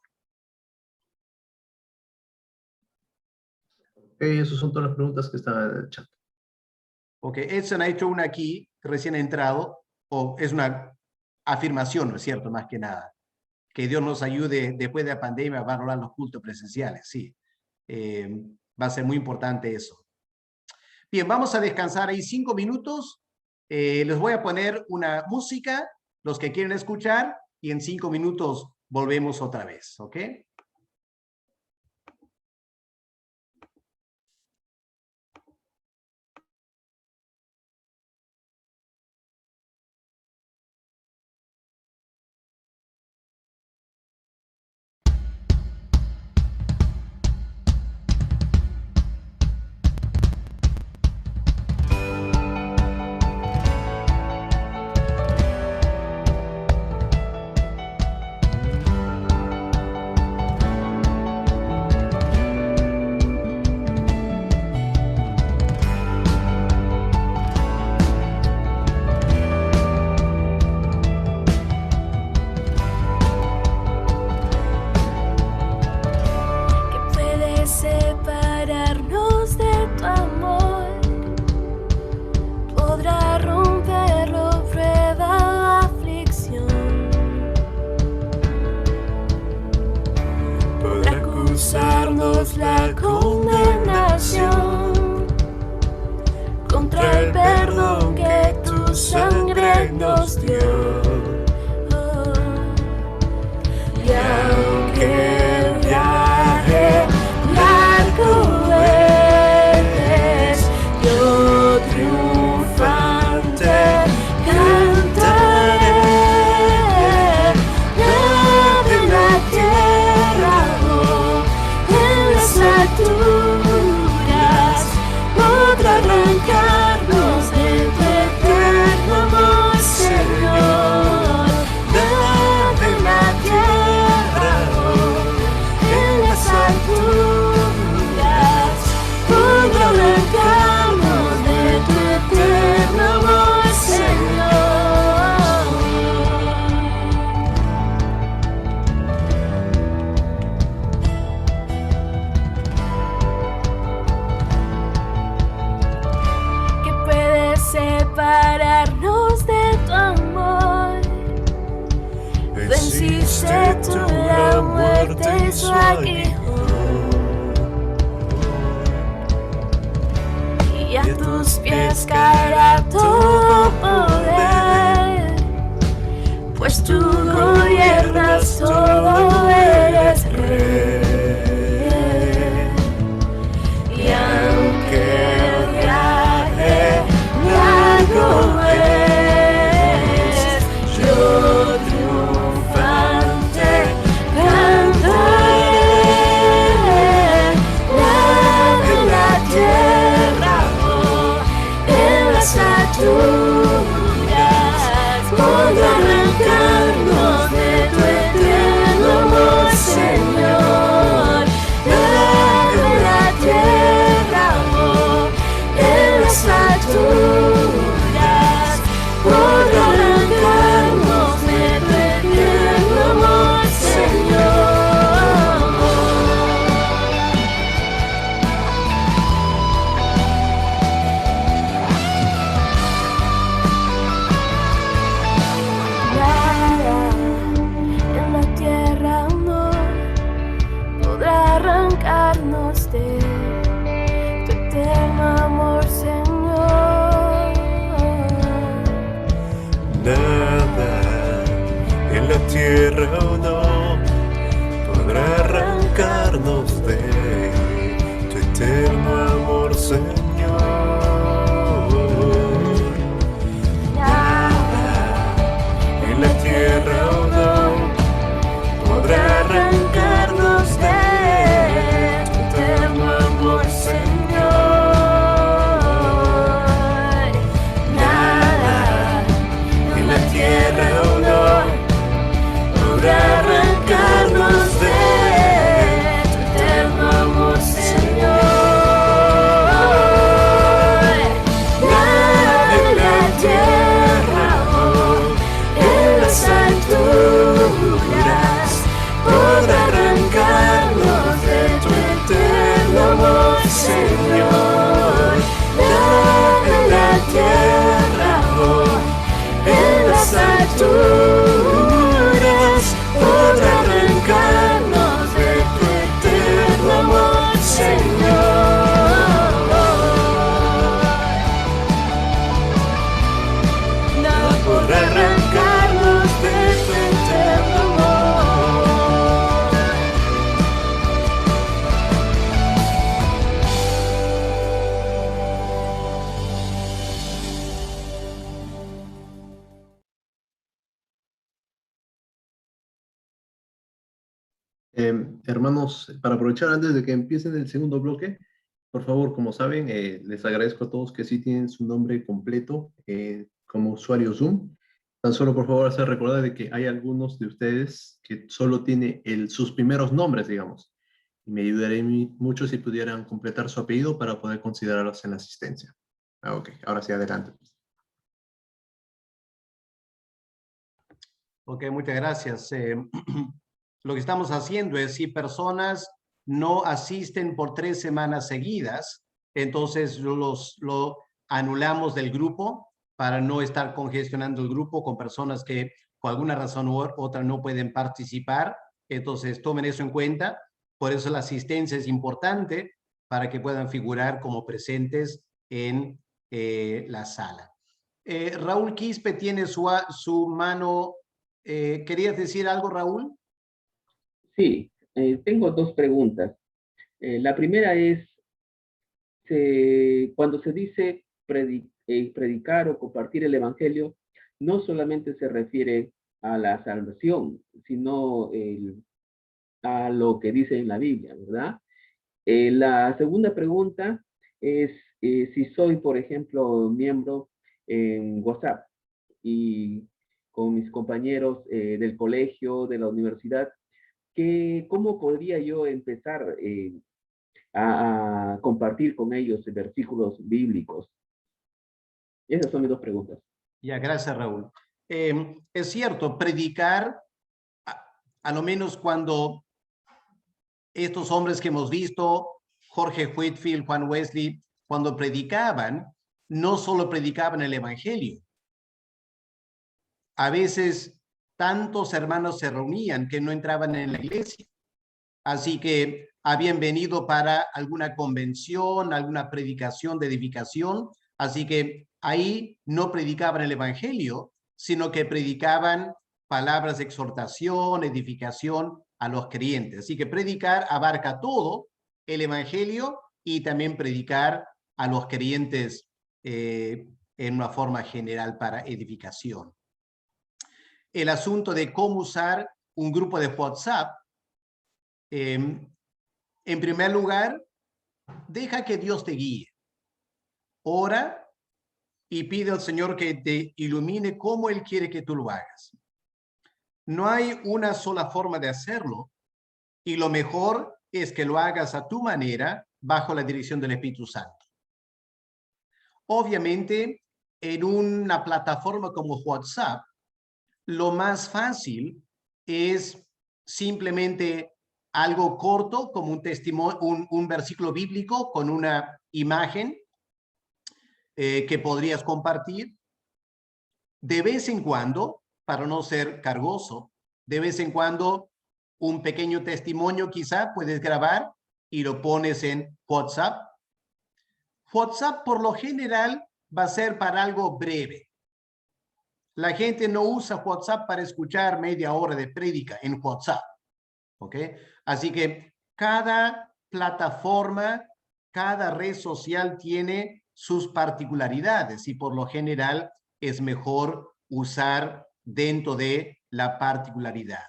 Esas son todas las preguntas que están en el chat. Ok, Edson ha hecho una aquí, recién entrado, o es una afirmación, ¿no es cierto? Más que nada. Que Dios nos ayude después de la pandemia a valorar los cultos presenciales, sí. Va a ser muy importante eso. Bien, vamos a descansar ahí 5 minutos. Les voy a poner una música, los que quieren escuchar, y en 5 minutos volvemos otra vez, ¿ok? causarnos la condenación contra el perdón que tu sangre nos dio. Y aunque el viaje largo es, yo triunfante cantaré. Nada en la tierra o en las alturas podrá arrancarnos de tu eterno amor, Señor. Nada en la tierra o en las alturas podrá arrancarnos de tu eterno amor, Señor. ¿Qué puede separarnos de tu amor? Venciste tú la muerte y su aguijón, y a tus pies caerá todo poder, pues tú gobiernas todo, eres rey. Y aunque el viaje largo es, yo triunfante cantaré. Nada en la tierra o en las alturas podrá arrancarnos de tu eterno amor, Señor. Nada en la tierra o en las alturas podrá arrancarnos de tu eterno amor, Señor. Nada en la tierra no podrá arrancarnos de tu eterno amor, Señor. Nada en la tierra o no podrá arrancarnos de tu eterno amor, Señor. Nada En la tierra o no podrá arrancarnos de tu eterno amor, Señor. Nada en la tierra o no podrá arrancarnos de tu eterno amor, Señor. Nada en la tierra o en las alturas podrá arrancarnos de tu eterno amor, Señor. Nada en la tierra o en las alturas podrá arrancarnos de tu eterno amor, Señor. Nada podrá arrancarnos de tu eterno amor. Hermanos, para aprovechar antes de que empiecen el segundo bloque, por favor, como saben, les agradezco a todos que sí tienen su nombre completo como usuario Zoom. Tan solo, por favor, hacer recordar de que hay algunos de ustedes que solo tiene sus primeros nombres, digamos. Y me ayudaría mucho si pudieran completar su apellido para poder considerarlos en la asistencia. Ok, ahora sí, adelante. Ok, muchas gracias. Lo que estamos haciendo es, si personas no asisten por 3 semanas seguidas, entonces lo anulamos del grupo para no estar congestionando el grupo con personas que por alguna razón u otra no pueden participar. Entonces tomen eso en cuenta. Por eso la asistencia es importante para que puedan figurar como presentes en la sala. Raúl Quispe tiene su mano. ¿Querías decir algo, Raúl? Sí, tengo dos preguntas. La primera es, cuando se dice predicar o compartir el Evangelio, no solamente se refiere a la salvación, sino a lo que dice en la Biblia, ¿verdad? La segunda pregunta es si soy, por ejemplo, miembro en WhatsApp y con mis compañeros del colegio, de la universidad, ¿cómo podría yo empezar a compartir con ellos versículos bíblicos? Esas son mis dos preguntas. Ya, gracias, Raúl. Es cierto, predicar, a lo menos cuando estos hombres que hemos visto, Jorge Whitfield, Juan Wesley, cuando predicaban, no solo predicaban el Evangelio. A veces tantos hermanos se reunían que no entraban en la iglesia. Así que habían venido para alguna convención, alguna predicación de edificación. Así que ahí no predicaban el Evangelio, sino que predicaban palabras de exhortación, edificación a los creyentes. Así que predicar abarca todo, el Evangelio, y también predicar a los creyentes en una forma general para edificación. El asunto de cómo usar un grupo de WhatsApp, en primer lugar, deja que Dios te guíe. Ora y pide al Señor que te ilumine cómo Él quiere que tú lo hagas. No hay una sola forma de hacerlo, y lo mejor es que lo hagas a tu manera, bajo la dirección del Espíritu Santo. Obviamente, en una plataforma como WhatsApp, lo más fácil es simplemente algo corto, como un testimonio, un versículo bíblico con una imagen que podrías compartir. De vez en cuando, para no ser cargoso, de vez en cuando un pequeño testimonio quizá puedes grabar y lo pones en WhatsApp. WhatsApp por lo general va a ser para algo breve. La gente no usa WhatsApp para escuchar media hora de prédica en WhatsApp. ¿Ok? Así que cada plataforma, cada red social tiene sus particularidades, y por lo general es mejor usar dentro de la particularidad.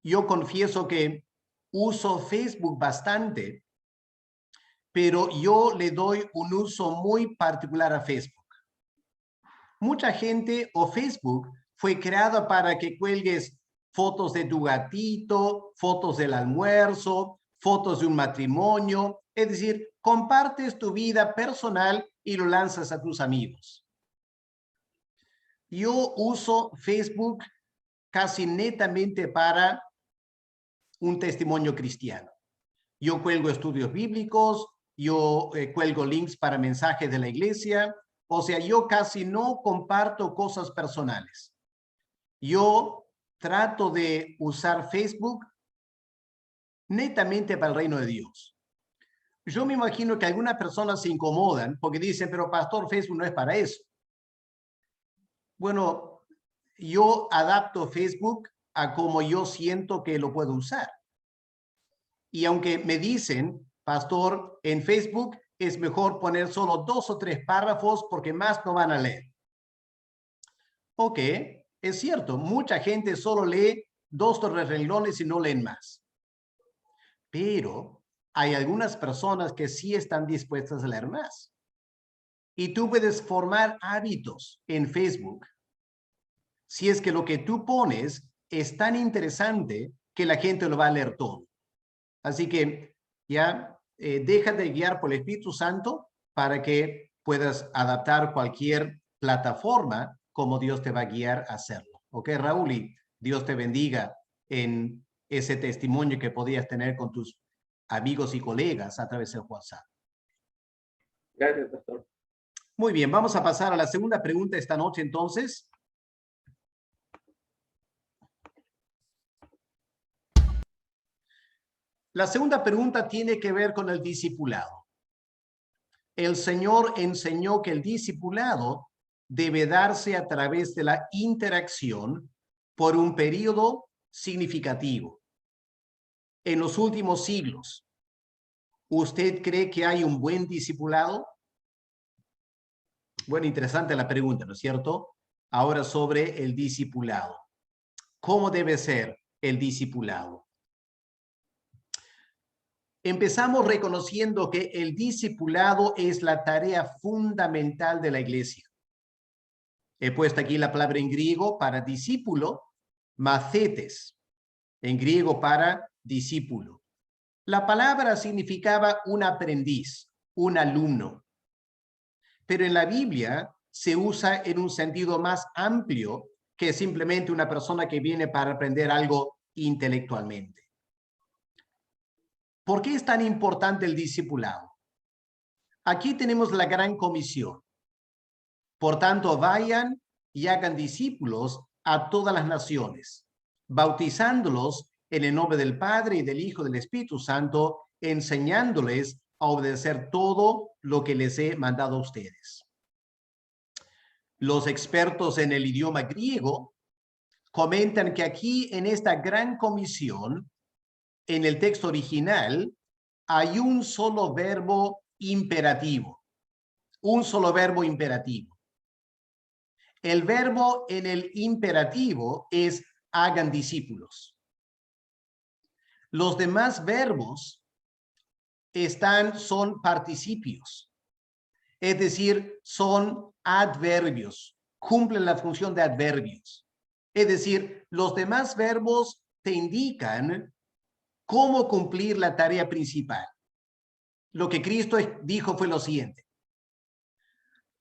Yo confieso que uso Facebook bastante, pero yo le doy un uso muy particular a Facebook. Mucha gente, o Facebook fue creado para que cuelgues fotos de tu gatito, fotos del almuerzo, fotos de un matrimonio, es decir, compartes tu vida personal y lo lanzas a tus amigos. Yo uso Facebook casi netamente para un testimonio cristiano. Yo cuelgo estudios bíblicos, yo cuelgo links para mensajes de la iglesia, o sea, yo casi no comparto cosas personales. Yo trato de usar Facebook netamente para el reino de Dios. Yo me imagino que algunas personas se incomodan porque dicen, pero pastor, Facebook no es para eso. Bueno, yo adapto Facebook a como yo siento que lo puedo usar. Y aunque me dicen, pastor, en Facebook es mejor poner solo 2 o 3 párrafos porque más no van a leer. Ok, es cierto, mucha gente solo lee 2 o 3 renglones y no leen más. Pero hay algunas personas que sí están dispuestas a leer más. Y tú puedes formar hábitos en Facebook si es que lo que tú pones es tan interesante que la gente lo va a leer todo. Así que ya déjate guiar por el Espíritu Santo para que puedas adaptar cualquier plataforma como Dios te va a guiar a hacerlo. Ok, Raúl, y Dios te bendiga en ese testimonio que podías tener con tus amigos y colegas a través de WhatsApp. Gracias, pastor. Muy bien, vamos a pasar a la segunda pregunta esta noche entonces. La segunda pregunta tiene que ver con el discipulado. El Señor enseñó que el discipulado debe darse a través de la interacción por un periodo significativo. En los últimos siglos, ¿usted cree que hay un buen discipulado? Bueno, interesante la pregunta, ¿no es cierto? Ahora sobre el discipulado. ¿Cómo debe ser el discipulado? Empezamos reconociendo que el discipulado es la tarea fundamental de la iglesia. He puesto aquí la palabra en griego para discípulo, macetes, en griego para discípulo. La palabra significaba un aprendiz, un alumno. Pero en la Biblia se usa en un sentido más amplio que simplemente una persona que viene para aprender algo intelectualmente. ¿Por qué es tan importante el discipulado? Aquí tenemos la gran comisión. Por tanto, vayan y hagan discípulos a todas las naciones, bautizándolos en el nombre del Padre y del Hijo y del Espíritu Santo, enseñándoles a obedecer todo lo que les he mandado a ustedes. Los expertos en el idioma griego comentan que aquí en esta gran comisión, en el texto original, hay un solo verbo imperativo. Un solo verbo imperativo. El verbo en el imperativo es hagan discípulos. Los demás verbos son participios. Es decir, son adverbios. Cumplen la función de adverbios. Es decir, los demás verbos te indican cómo cumplir la tarea principal. Lo que Cristo dijo fue lo siguiente.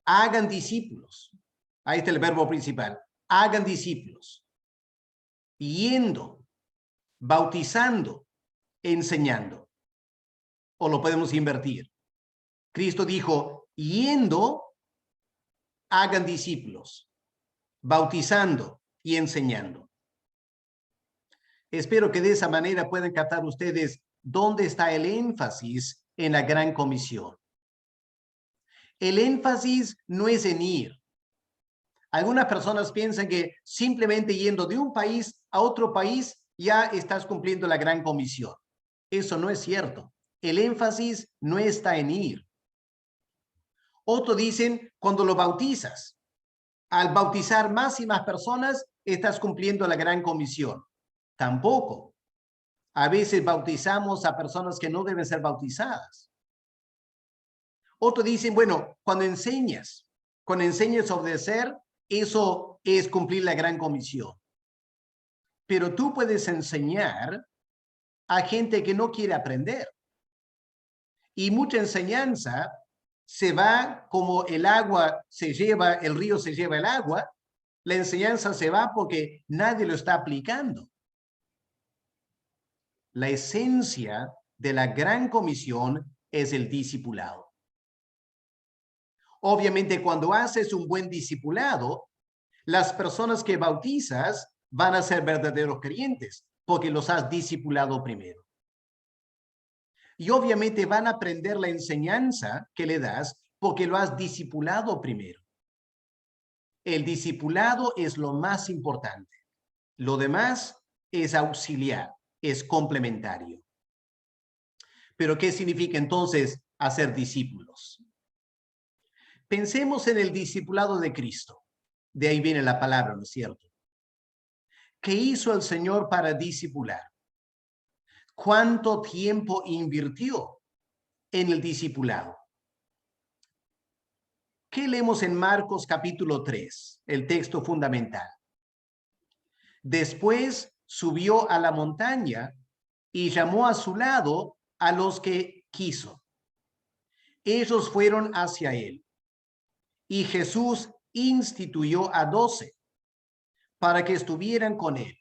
Hagan discípulos. Ahí está el verbo principal. Hagan discípulos. Yendo, bautizando, enseñando. O lo podemos invertir. Cristo dijo, yendo, hagan discípulos, bautizando y enseñando. Espero que de esa manera puedan captar ustedes dónde está el énfasis en la gran comisión. El énfasis no es en ir. Algunas personas piensan que simplemente yendo de un país a otro país ya estás cumpliendo la gran comisión. Eso no es cierto. El énfasis no está en ir. Otros dicen cuando lo bautizas. Al bautizar más y más personas, estás cumpliendo la gran comisión. Tampoco. A veces bautizamos a personas que no deben ser bautizadas. Otros dicen, bueno, cuando enseñas a obedecer, eso es cumplir la gran comisión. Pero tú puedes enseñar a gente que no quiere aprender. Y mucha enseñanza se va como el agua se lleva, el río se lleva el agua. La enseñanza se va porque nadie lo está aplicando. La esencia de la gran comisión es el discipulado. Obviamente, cuando haces un buen discipulado, las personas que bautizas van a ser verdaderos creyentes porque los has discipulado primero. Y obviamente van a aprender la enseñanza que le das porque lo has discipulado primero. El discipulado es lo más importante. Lo demás es auxiliar, es complementario. Pero ¿qué significa entonces hacer discípulos? Pensemos en el discipulado de Cristo. De ahí viene la palabra, ¿no es cierto? ¿Qué hizo el Señor para discipular? ¿Cuánto tiempo invirtió en el discipulado? ¿Qué leemos en Marcos capítulo 3? El texto fundamental. Después subió a la montaña y llamó a su lado a los que quiso. Ellos fueron hacia él. Y Jesús instituyó a 12 para que estuvieran con él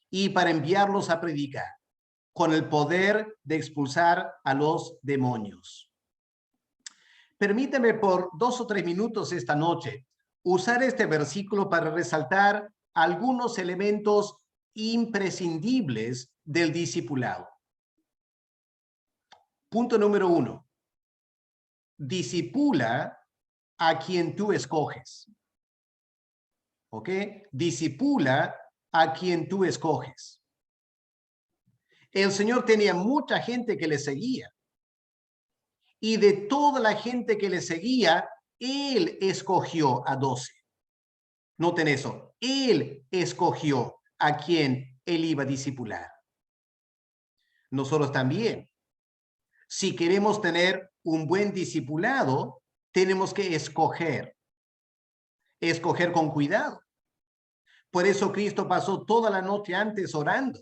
y para enviarlos a predicar con el poder de expulsar a los demonios. Permítame por 2 o 3 minutos esta noche usar este versículo para resaltar algunos elementos imprescindibles del discipulado. Punto número 1. Disipula a quien tú escoges. ¿Ok? Disipula a quien tú escoges. El Señor tenía mucha gente que le seguía. Y de toda la gente que le seguía, Él escogió a 12. Noten eso. Él escogió a quien Él iba a discipular. Nosotros también. Si queremos tener un buen discipulado, tenemos que escoger. Escoger con cuidado. Por eso Cristo pasó toda la noche antes orando,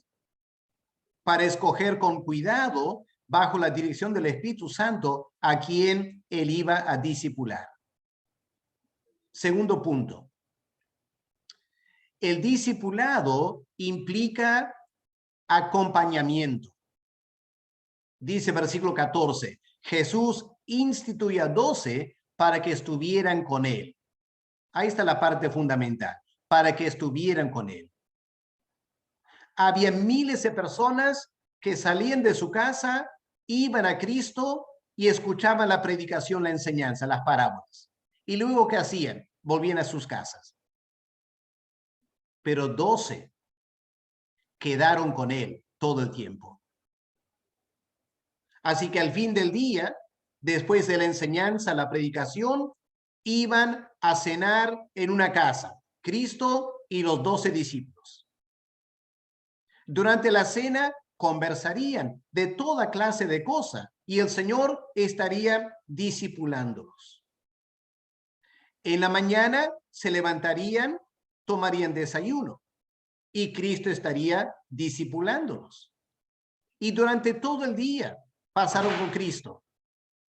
para escoger con cuidado, bajo la dirección del Espíritu Santo, a quien Él iba a discipular. Segundo punto. El discipulado implica acompañamiento. Dice versículo 14, Jesús instituyó a 12 para que estuvieran con Él. Ahí está la parte fundamental, para que estuvieran con Él. Había miles de personas que salían de su casa, iban a Cristo y escuchaban la predicación, la enseñanza, las parábolas. Y luego, ¿qué hacían? Volvían a sus casas. Pero 12 quedaron con Él todo el tiempo. Así que al fin del día, después de la enseñanza, la predicación, iban a cenar en una casa, Cristo y los 12 discípulos. Durante la cena conversarían de toda clase de cosas y el Señor estaría discipulándolos. En la mañana se levantarían, tomarían desayuno y Cristo estaría discipulándolos. Y durante todo el día pasaron con Cristo.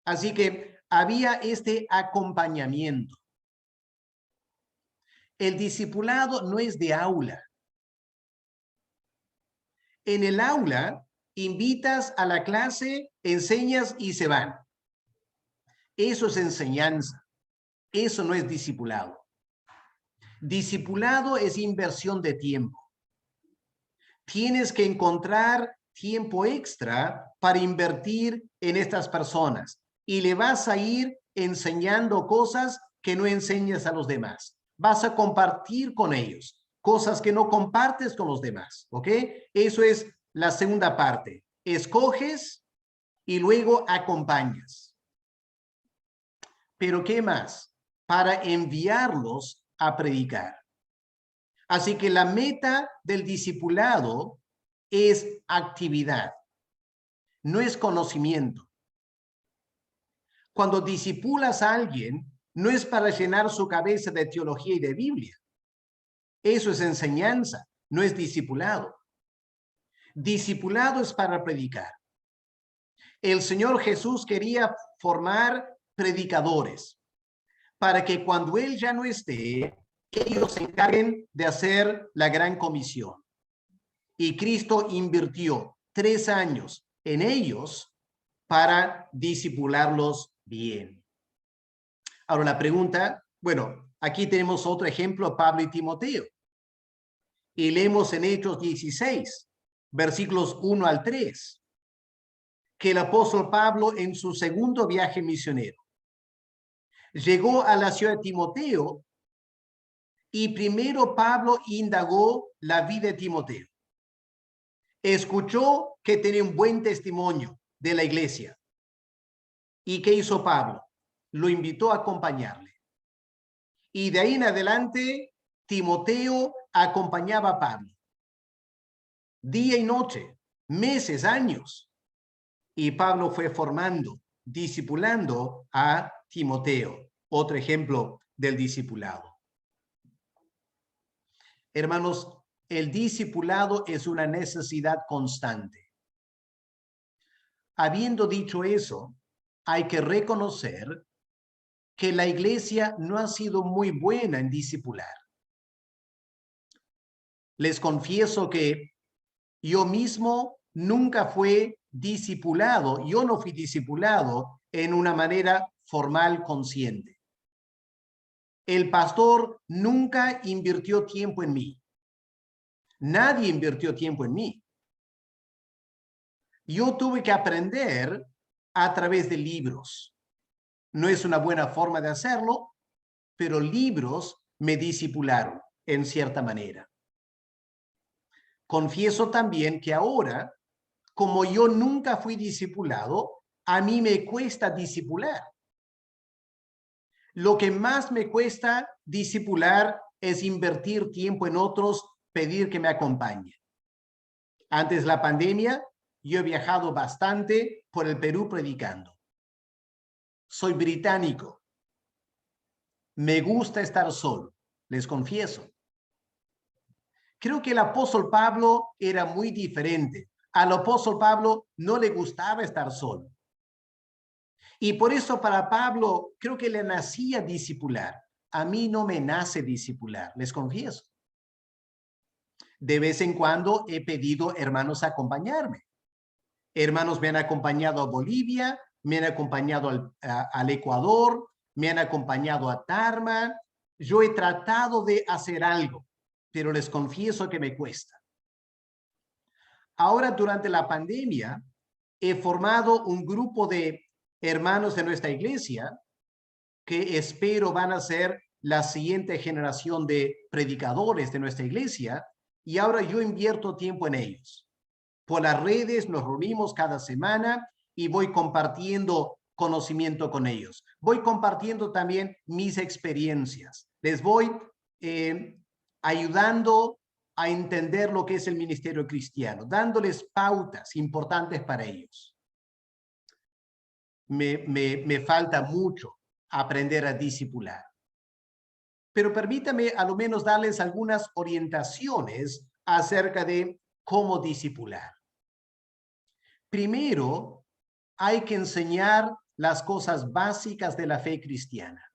Así que había este acompañamiento. El discipulado no es de aula. En el aula, invitas a la clase, enseñas y se van. Eso es enseñanza. Eso no es discipulado. Discipulado es inversión de tiempo. Tienes que encontrar tiempo extra para invertir en estas personas y le vas a ir enseñando cosas que no enseñas a los demás. Vas a compartir con ellos cosas que no compartes con los demás, ¿ok? Eso es la segunda parte. Escoges y luego acompañas. Pero ¿qué más? Para enviarlos a predicar. Así que la meta del discipulado es actividad, no es conocimiento. Cuando discipulas a alguien, no es para llenar su cabeza de teología y de Biblia. Eso es enseñanza, no es discipulado. Discipulado es para predicar. El Señor Jesús quería formar predicadores para que cuando Él ya no esté, ellos se encarguen de hacer la gran comisión. Y Cristo invirtió 3 años en ellos para discipularlos bien. Ahora la pregunta, bueno, aquí tenemos otro ejemplo, Pablo y Timoteo. Y leemos en Hechos 16, versículos 1 al 3, que el apóstol Pablo en su segundo viaje misionero llegó a la ciudad de Timoteo y primero Pablo indagó la vida de Timoteo. Escuchó que tenía un buen testimonio de la iglesia. ¿Y qué hizo Pablo? Lo invitó a acompañarle. Y de ahí en adelante, Timoteo acompañaba a Pablo. Día y noche, meses, años. Y Pablo fue formando, discipulando a Timoteo. Otro ejemplo del discipulado. Hermanos, el discipulado es una necesidad constante. Habiendo dicho eso, hay que reconocer que la iglesia no ha sido muy buena en discipular. Les confieso que yo mismo nunca fui discipulado, yo no fui discipulado en una manera formal, consciente. El pastor nunca invirtió tiempo en mí. Nadie invirtió tiempo en mí. Yo tuve que aprender a través de libros. No es una buena forma de hacerlo, pero libros me discipularon en cierta manera. Confieso también que ahora, como yo nunca fui discipulado, a mí me cuesta discipular. Lo que más me cuesta discipular es invertir tiempo en otros, pedir que me acompañen. Antes de la pandemia, yo he viajado bastante por el Perú predicando. Soy británico. Me gusta estar solo, les confieso. Creo que el apóstol Pablo era muy diferente. Al apóstol Pablo no le gustaba estar solo. Y por eso para Pablo creo que le nacía discipular. A mí no me nace discipular, les confieso. De vez en cuando he pedido hermanos acompañarme. Hermanos me han acompañado a Bolivia, me han acompañado al Ecuador, me han acompañado a Tarma. Yo he tratado de hacer algo, pero les confieso que me cuesta. Ahora, durante la pandemia, he formado un grupo de hermanos de nuestra iglesia que espero van a ser la siguiente generación de predicadores de nuestra iglesia, y ahora yo invierto tiempo en ellos. Por las redes nos reunimos cada semana y voy compartiendo conocimiento con ellos. Voy compartiendo también mis experiencias. Les voy ayudando a entender lo que es el ministerio cristiano, dándoles pautas importantes para ellos. Me falta mucho aprender a discipular. Pero permítame a lo menos darles algunas orientaciones acerca de cómo discipular. Primero, hay que enseñar las cosas básicas de la fe cristiana.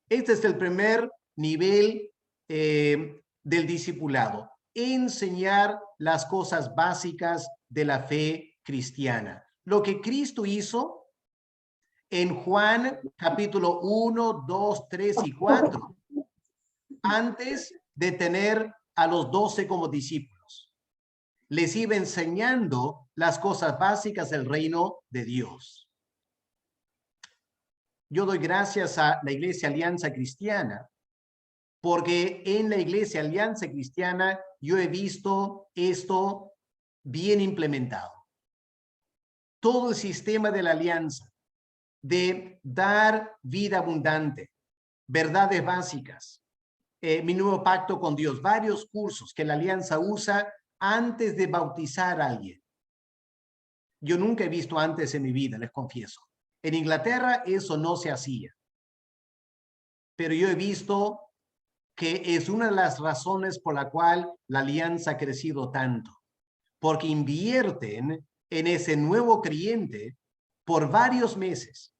Este es el primer nivel del discipulado. Enseñar las cosas básicas de la fe cristiana. Lo que Cristo hizo en Juan capítulo 1, 2, 3 y 4, antes de tener a los 12 como discípulos. Les iba enseñando las cosas básicas del reino de Dios. Yo doy gracias a la Iglesia Alianza Cristiana, porque en la Iglesia Alianza Cristiana yo he visto esto bien implementado. Todo el sistema de la alianza, de dar vida abundante, verdades básicas, mi nuevo pacto con Dios, varios cursos que la alianza usa antes de bautizar a alguien. Yo nunca he visto antes en mi vida, les confieso. En Inglaterra eso no se hacía. Pero yo he visto que es una de las razones por la cual la alianza ha crecido tanto. Porque invierten en ese nuevo creyente por varios meses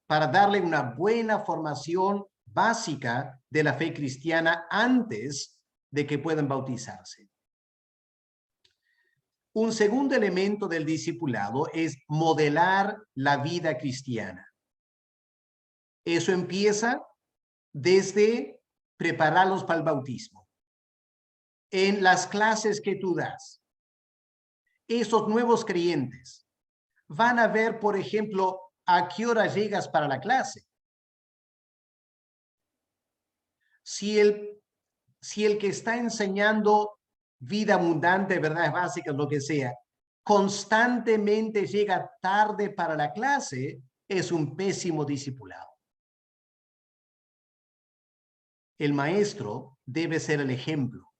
para darle una buena formación básica de la fe cristiana antes de que puedan bautizarse. Un segundo elemento del discipulado es modelar la vida cristiana. Eso empieza desde prepararlos para el bautismo. En las clases que tú das, esos nuevos creyentes van a ver, por ejemplo, a qué hora llegas para la clase. Si el que está enseñando vida abundante, verdades básicas, lo que sea, constantemente llega tarde para la clase, es un pésimo discipulado. El maestro debe ser el ejemplo.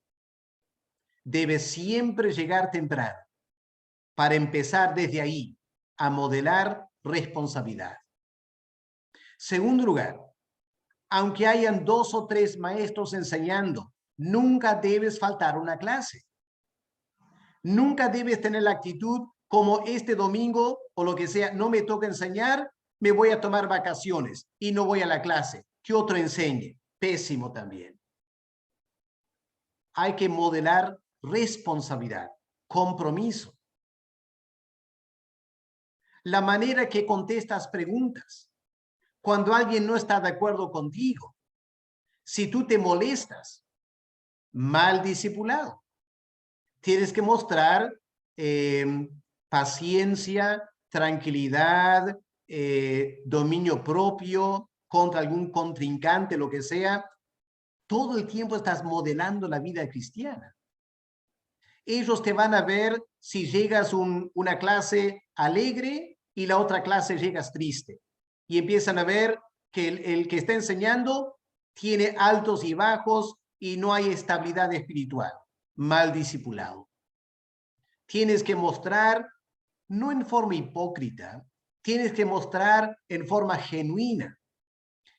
Debe siempre llegar temprano para empezar desde ahí a modelar responsabilidad. Segundo lugar, aunque hayan 2 o 3 maestros enseñando, nunca debes faltar una clase. Nunca debes tener la actitud como este domingo o lo que sea, no me toca enseñar, me voy a tomar vacaciones y no voy a la clase. Que otro enseñe. Pésimo también. Hay que modelar responsabilidad, compromiso. La manera que contestas preguntas. Cuando alguien no está de acuerdo contigo. Si tú te molestas, mal discipulado. Tienes que mostrar paciencia, tranquilidad, dominio propio contra algún contrincante, lo que sea. Todo el tiempo estás modelando la vida cristiana. Ellos te van a ver si llegas una clase alegre y la otra clase llegas triste. Y empiezan a ver que el que está enseñando tiene altos y bajos y no hay estabilidad espiritual. Mal discipulado. Tienes que mostrar, no en forma hipócrita, tienes que mostrar en forma genuina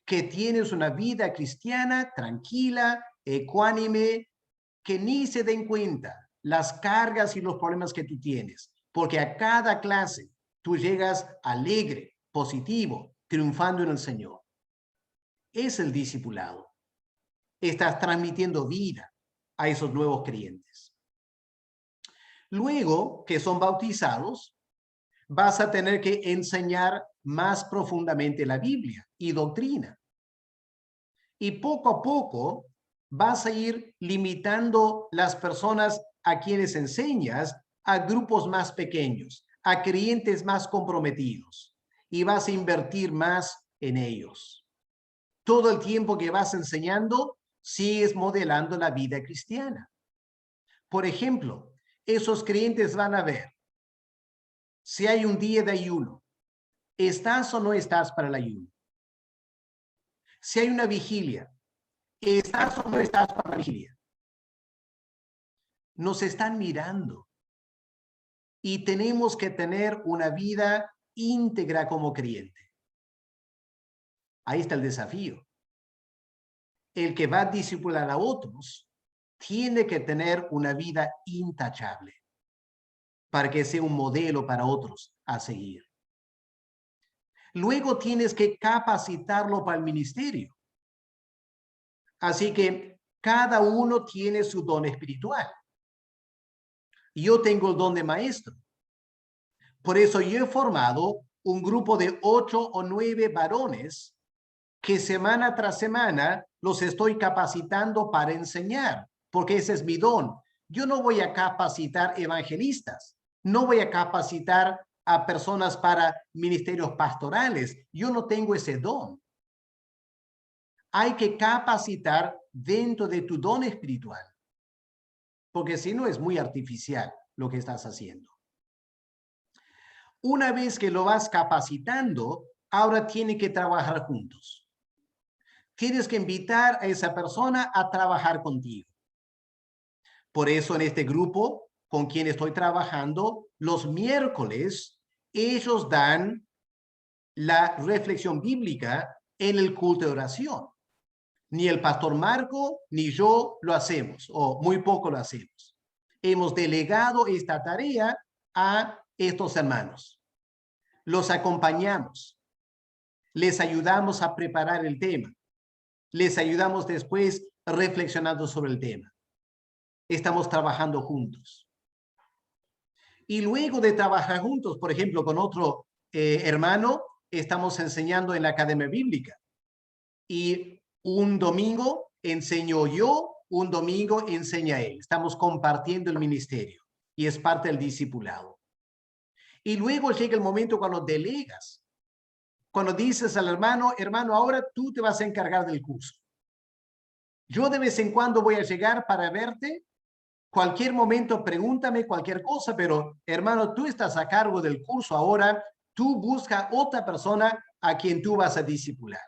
que tienes una vida cristiana tranquila, ecuánime, que ni se den cuenta las cargas y los problemas que tú tienes, porque a cada clase tú llegas alegre, positivo, triunfando en el Señor. Es el discipulado. Estás transmitiendo vida a esos nuevos creyentes. Luego que son bautizados, vas a tener que enseñar más profundamente la Biblia y doctrina. Y poco a poco vas a ir limitando las personas a quienes enseñas a grupos más pequeños, a creyentes más comprometidos, y vas a invertir más en ellos. Todo el tiempo que vas enseñando, sigues modelando la vida cristiana. Por ejemplo, esos creyentes van a ver si hay un día de ayuno. ¿Estás o no estás para el ayuno? Si hay una vigilia, ¿estás o no estás para la vigilia? Nos están mirando y tenemos que tener una vida íntegra como creyente. Ahí está el desafío. El que va a discipular a otros tiene que tener una vida intachable para que sea un modelo para otros a seguir. Luego tienes que capacitarlo para el ministerio. Así que cada uno tiene su don espiritual. Yo tengo el don de maestro. Por eso yo he formado un grupo de 8 o 9 varones que semana tras semana los estoy capacitando para enseñar, porque ese es mi don. Yo no voy a capacitar evangelistas, no voy a capacitar a personas para ministerios pastorales. Yo no tengo ese don. Hay que capacitar dentro de tu don espiritual, porque si no es muy artificial lo que estás haciendo. Una vez que lo vas capacitando, ahora tiene que trabajar juntos. Tienes que invitar a esa persona a trabajar contigo. Por eso en este grupo con quien estoy trabajando, los miércoles, ellos dan la reflexión bíblica en el culto de oración. Ni el pastor Marco ni yo lo hacemos, o muy poco lo hacemos. Hemos delegado esta tarea a estos hermanos. Los acompañamos. Les ayudamos a preparar el tema. Les ayudamos después reflexionando sobre el tema. Estamos trabajando juntos. Y luego de trabajar juntos, por ejemplo, con otro hermano, estamos enseñando en la Academia Bíblica. Y un domingo enseño yo, un domingo enseña él. Estamos compartiendo el ministerio y es parte del discipulado. Y luego llega el momento cuando delegas. Cuando dices al hermano, hermano, ahora tú te vas a encargar del curso. Yo de vez en cuando voy a llegar para verte. Cualquier momento pregúntame cualquier cosa, pero hermano, tú estás a cargo del curso ahora. Tú busca otra persona a quien tú vas a discipular.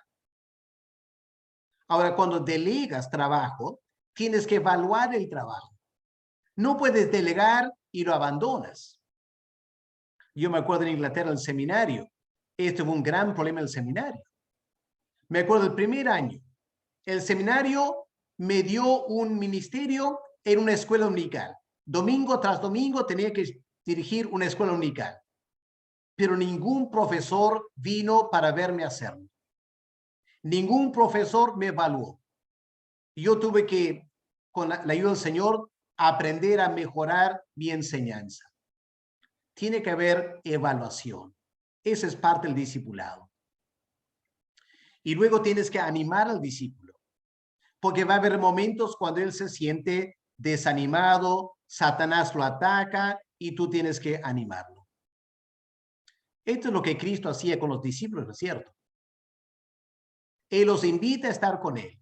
Ahora, cuando delegas trabajo, tienes que evaluar el trabajo. No puedes delegar y lo abandonas. Yo me acuerdo en Inglaterra, el seminario. Esto fue un gran problema en el seminario. Me acuerdo el primer año. El seminario me dio un ministerio en una escuela dominical. Domingo tras domingo tenía que dirigir una escuela dominical. Pero ningún profesor vino para verme hacerlo. Ningún profesor me evaluó. Yo tuve que, con la ayuda del Señor, aprender a mejorar mi enseñanza. Tiene que haber evaluación. Esa es parte del discipulado. Y luego tienes que animar al discípulo, porque va a haber momentos cuando él se siente desanimado, Satanás lo ataca y tú tienes que animarlo. Esto es lo que Cristo hacía con los discípulos, ¿no es cierto? Él los invita a estar con él.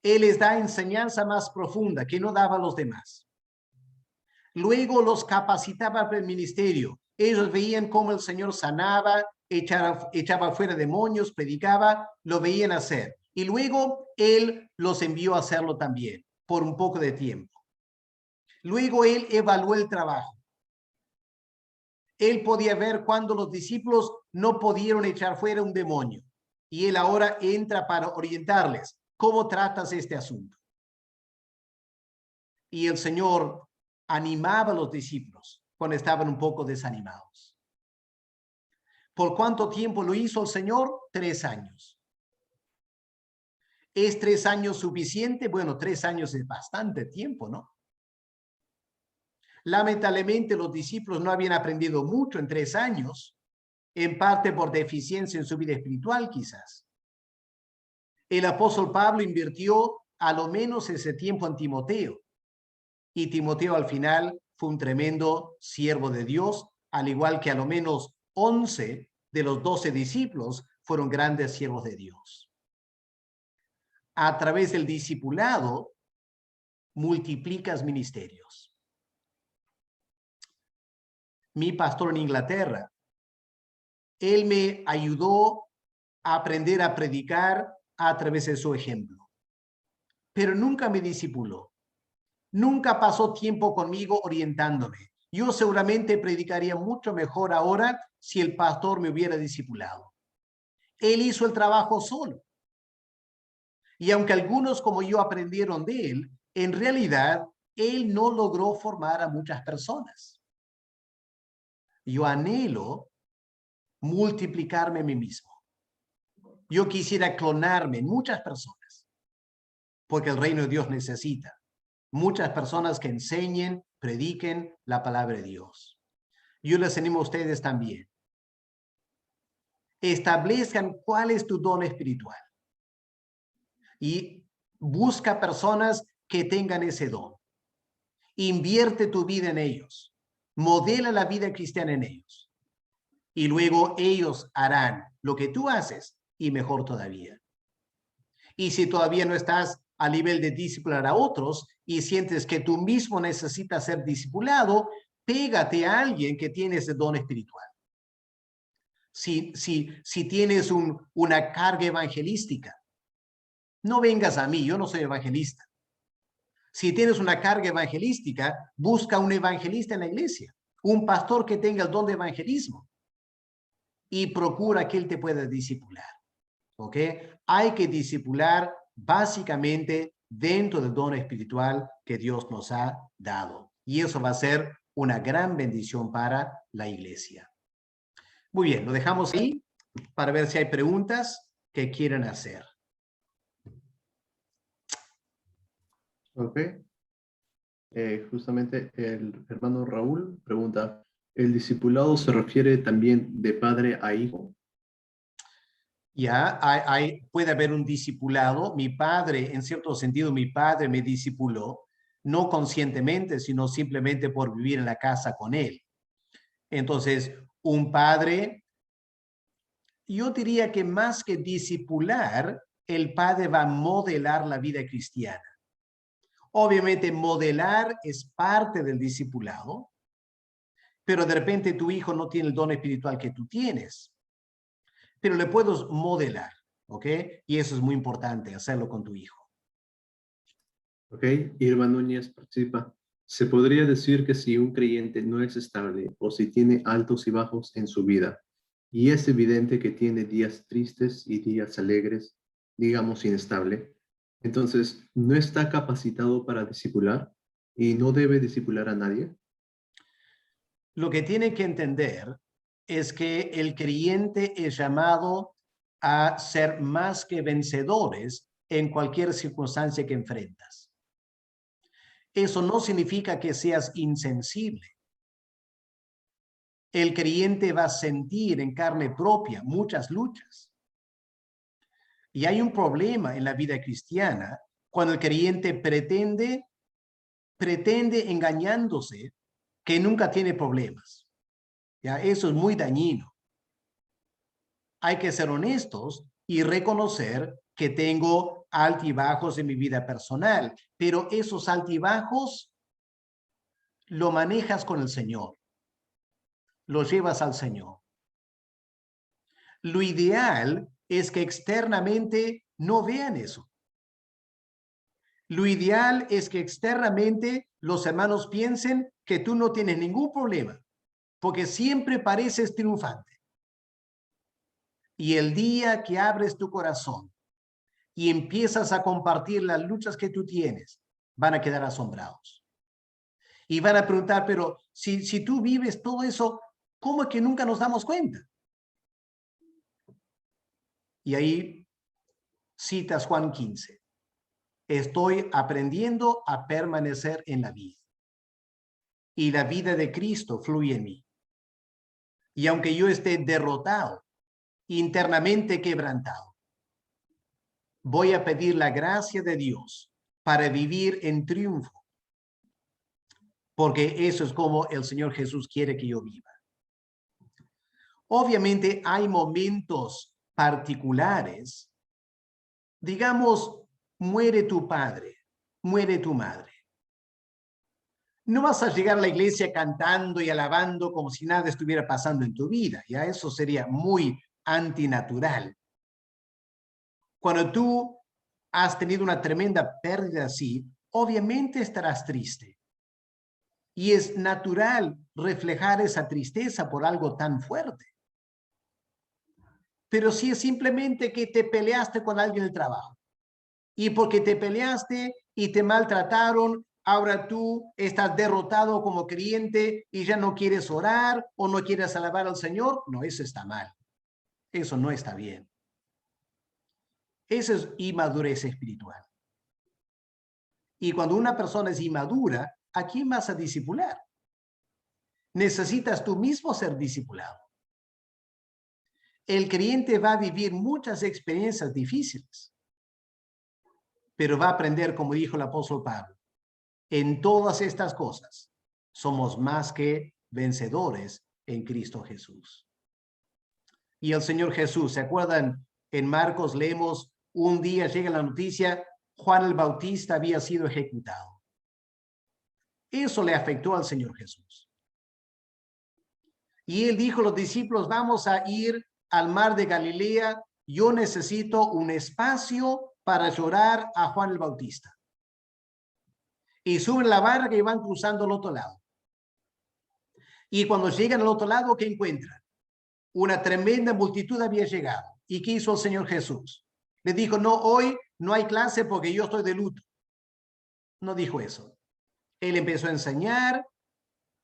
Él les da enseñanza más profunda que no daba a los demás. Luego los capacitaba para el ministerio. Ellos veían cómo el Señor sanaba, echaba fuera demonios, predicaba, lo veían hacer. Y luego Él los envió a hacerlo también, por un poco de tiempo. Luego Él evaluó el trabajo. Él podía ver cuando los discípulos no pudieron echar fuera un demonio. Y Él ahora entra para orientarles. ¿Cómo tratas este asunto? Y el Señor animaba a los discípulos cuando estaban un poco desanimados. ¿Por cuánto tiempo lo hizo el Señor? 3 años. ¿Es 3 años suficiente? Bueno, 3 años es bastante tiempo, ¿no? Lamentablemente los discípulos no habían aprendido mucho en 3 años, en parte por deficiencia en su vida espiritual quizás. El apóstol Pablo invirtió a lo menos ese tiempo en Timoteo. Y Timoteo al final fue un tremendo siervo de Dios, al igual que a lo menos 11 de los 12 discípulos fueron grandes siervos de Dios. A través del discipulado, multiplicas ministerios. Mi pastor en Inglaterra, él me ayudó a aprender a predicar a través de su ejemplo, pero nunca me discipuló. Nunca pasó tiempo conmigo orientándome. Yo seguramente predicaría mucho mejor ahora si el pastor me hubiera discipulado. Él hizo el trabajo solo. Y aunque algunos como yo aprendieron de él, en realidad él no logró formar a muchas personas. Yo anhelo multiplicarme a mí mismo. Yo quisiera clonarme en muchas personas, porque el reino de Dios necesita muchas personas que enseñen, prediquen la palabra de Dios. Yo les animo a ustedes también. Establezcan cuál es tu don espiritual y busca personas que tengan ese don. Invierte tu vida en ellos. Modela la vida cristiana en ellos. Y luego ellos harán lo que tú haces y mejor todavía. Y si todavía no estás a nivel de discipular a otros y sientes que tú mismo necesitas ser discipulado, pégate a alguien que tiene ese don espiritual. Si tienes una carga evangelística, no vengas a mí, yo no soy evangelista. Si tienes una carga evangelística, busca un evangelista en la iglesia, un pastor que tenga el don de evangelismo y procura que él te pueda discipular. ¿Ok? Hay que discipular básicamente dentro del don espiritual que Dios nos ha dado. Y eso va a ser una gran bendición para la iglesia. Muy bien, lo dejamos ahí para ver si hay preguntas que quieran hacer. Ok. Justamente el hermano Raúl pregunta, ¿el discipulado se refiere también de padre a hijo? Ya, puede haber un discipulado. Mi padre, en cierto sentido, mi padre me discipuló, no conscientemente, sino simplemente por vivir en la casa con él. Entonces, un padre, yo diría que más que discipular, el padre va a modelar la vida cristiana. Obviamente, modelar es parte del discipulado, pero de repente tu hijo no tiene el don espiritual que tú tienes. Pero le puedes modelar, ¿ok? Y eso es muy importante, hacerlo con tu hijo. Ok, Irma Núñez participa. ¿Se podría decir que si un creyente no es estable o si tiene altos y bajos en su vida, y es evidente que tiene días tristes y días alegres, digamos inestable, entonces no está capacitado para discipular y no debe discipular a nadie? Lo que tienen que entender es que el creyente es llamado a ser más que vencedores en cualquier circunstancia que enfrentas. Eso no significa que seas insensible. El creyente va a sentir en carne propia muchas luchas. Y hay un problema en la vida cristiana cuando el creyente pretende engañándose que nunca tiene problemas. Ya, eso es muy dañino. Hay que ser honestos y reconocer que tengo altibajos en mi vida personal, pero esos altibajos lo manejas con el Señor, los llevas al Señor. Lo ideal es que externamente no vean eso. Lo ideal es que externamente los hermanos piensen que tú no tienes ningún problema, porque siempre pareces triunfante. Y el día que abres tu corazón y empiezas a compartir las luchas que tú tienes, van a quedar asombrados. Y van a preguntar, pero si tú vives todo eso, ¿cómo es que nunca nos damos cuenta? Y ahí citas Juan 15. Estoy aprendiendo a permanecer en la vida. Y la vida de Cristo fluye en mí. Y aunque yo esté derrotado, internamente quebrantado, voy a pedir la gracia de Dios para vivir en triunfo. Porque eso es como el Señor Jesús quiere que yo viva. Obviamente hay momentos particulares. Digamos, muere tu padre, muere tu madre. No vas a llegar a la iglesia cantando y alabando como si nada estuviera pasando en tu vida. Ya eso sería muy antinatural. Cuando tú has tenido una tremenda pérdida así, obviamente estarás triste. Y es natural reflejar esa tristeza por algo tan fuerte. Pero si es simplemente que te peleaste con alguien en el trabajo, y porque te peleaste y te maltrataron, ahora tú estás derrotado como creyente y ya no quieres orar o no quieres alabar al Señor, no, eso está mal. Eso no está bien. Eso es inmadurez espiritual. Y cuando una persona es inmadura, ¿a quién vas a discipular? Necesitas tú mismo ser discipulado. El creyente va a vivir muchas experiencias difíciles, pero va a aprender, como dijo el apóstol Pablo, en todas estas cosas somos más que vencedores en Cristo Jesús. Y el Señor Jesús, ¿se acuerdan? En Marcos leemos, un día llega la noticia, Juan el Bautista había sido ejecutado. Eso le afectó al Señor Jesús. Y él dijo a los discípulos, vamos a ir al mar de Galilea, yo necesito un espacio para llorar a Juan el Bautista. Y suben la barca y van cruzando al otro lado. Y cuando llegan al otro lado, ¿qué encuentran? Una tremenda multitud había llegado. ¿Y qué hizo el Señor Jesús? Le dijo, no, hoy no hay clase porque yo estoy de luto. No dijo eso. Él empezó a enseñar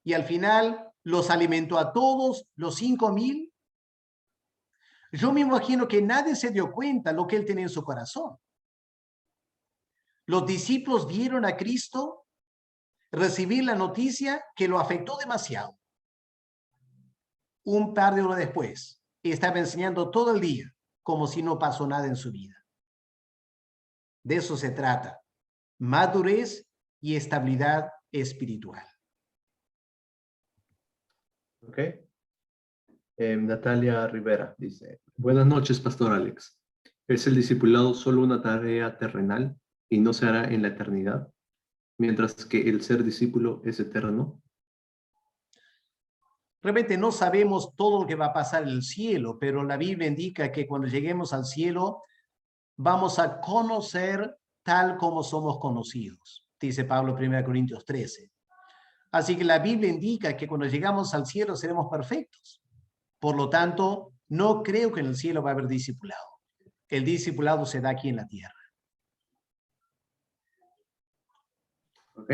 y al final los alimentó a todos, los 5,000. Yo me imagino que nadie se dio cuenta lo que él tenía en su corazón. Los discípulos vieron a Cristo recibir la noticia que lo afectó demasiado. Un par de horas después, estaba enseñando todo el día como si no pasó nada en su vida. De eso se trata. Madurez y estabilidad espiritual. Ok. Natalia Rivera dice, buenas noches, Pastor Alex. ¿Es el discipulado solo una tarea terrenal y no se hará en la eternidad, mientras que el ser discípulo es eterno? Realmente no sabemos todo lo que va a pasar en el cielo, pero la Biblia indica que cuando lleguemos al cielo vamos a conocer tal como somos conocidos, dice Pablo en 1 Corintios 13. Así que la Biblia indica que cuando llegamos al cielo seremos perfectos. Por lo tanto, no creo que en el cielo va a haber discipulado. El discipulado se da aquí en la tierra. Ok.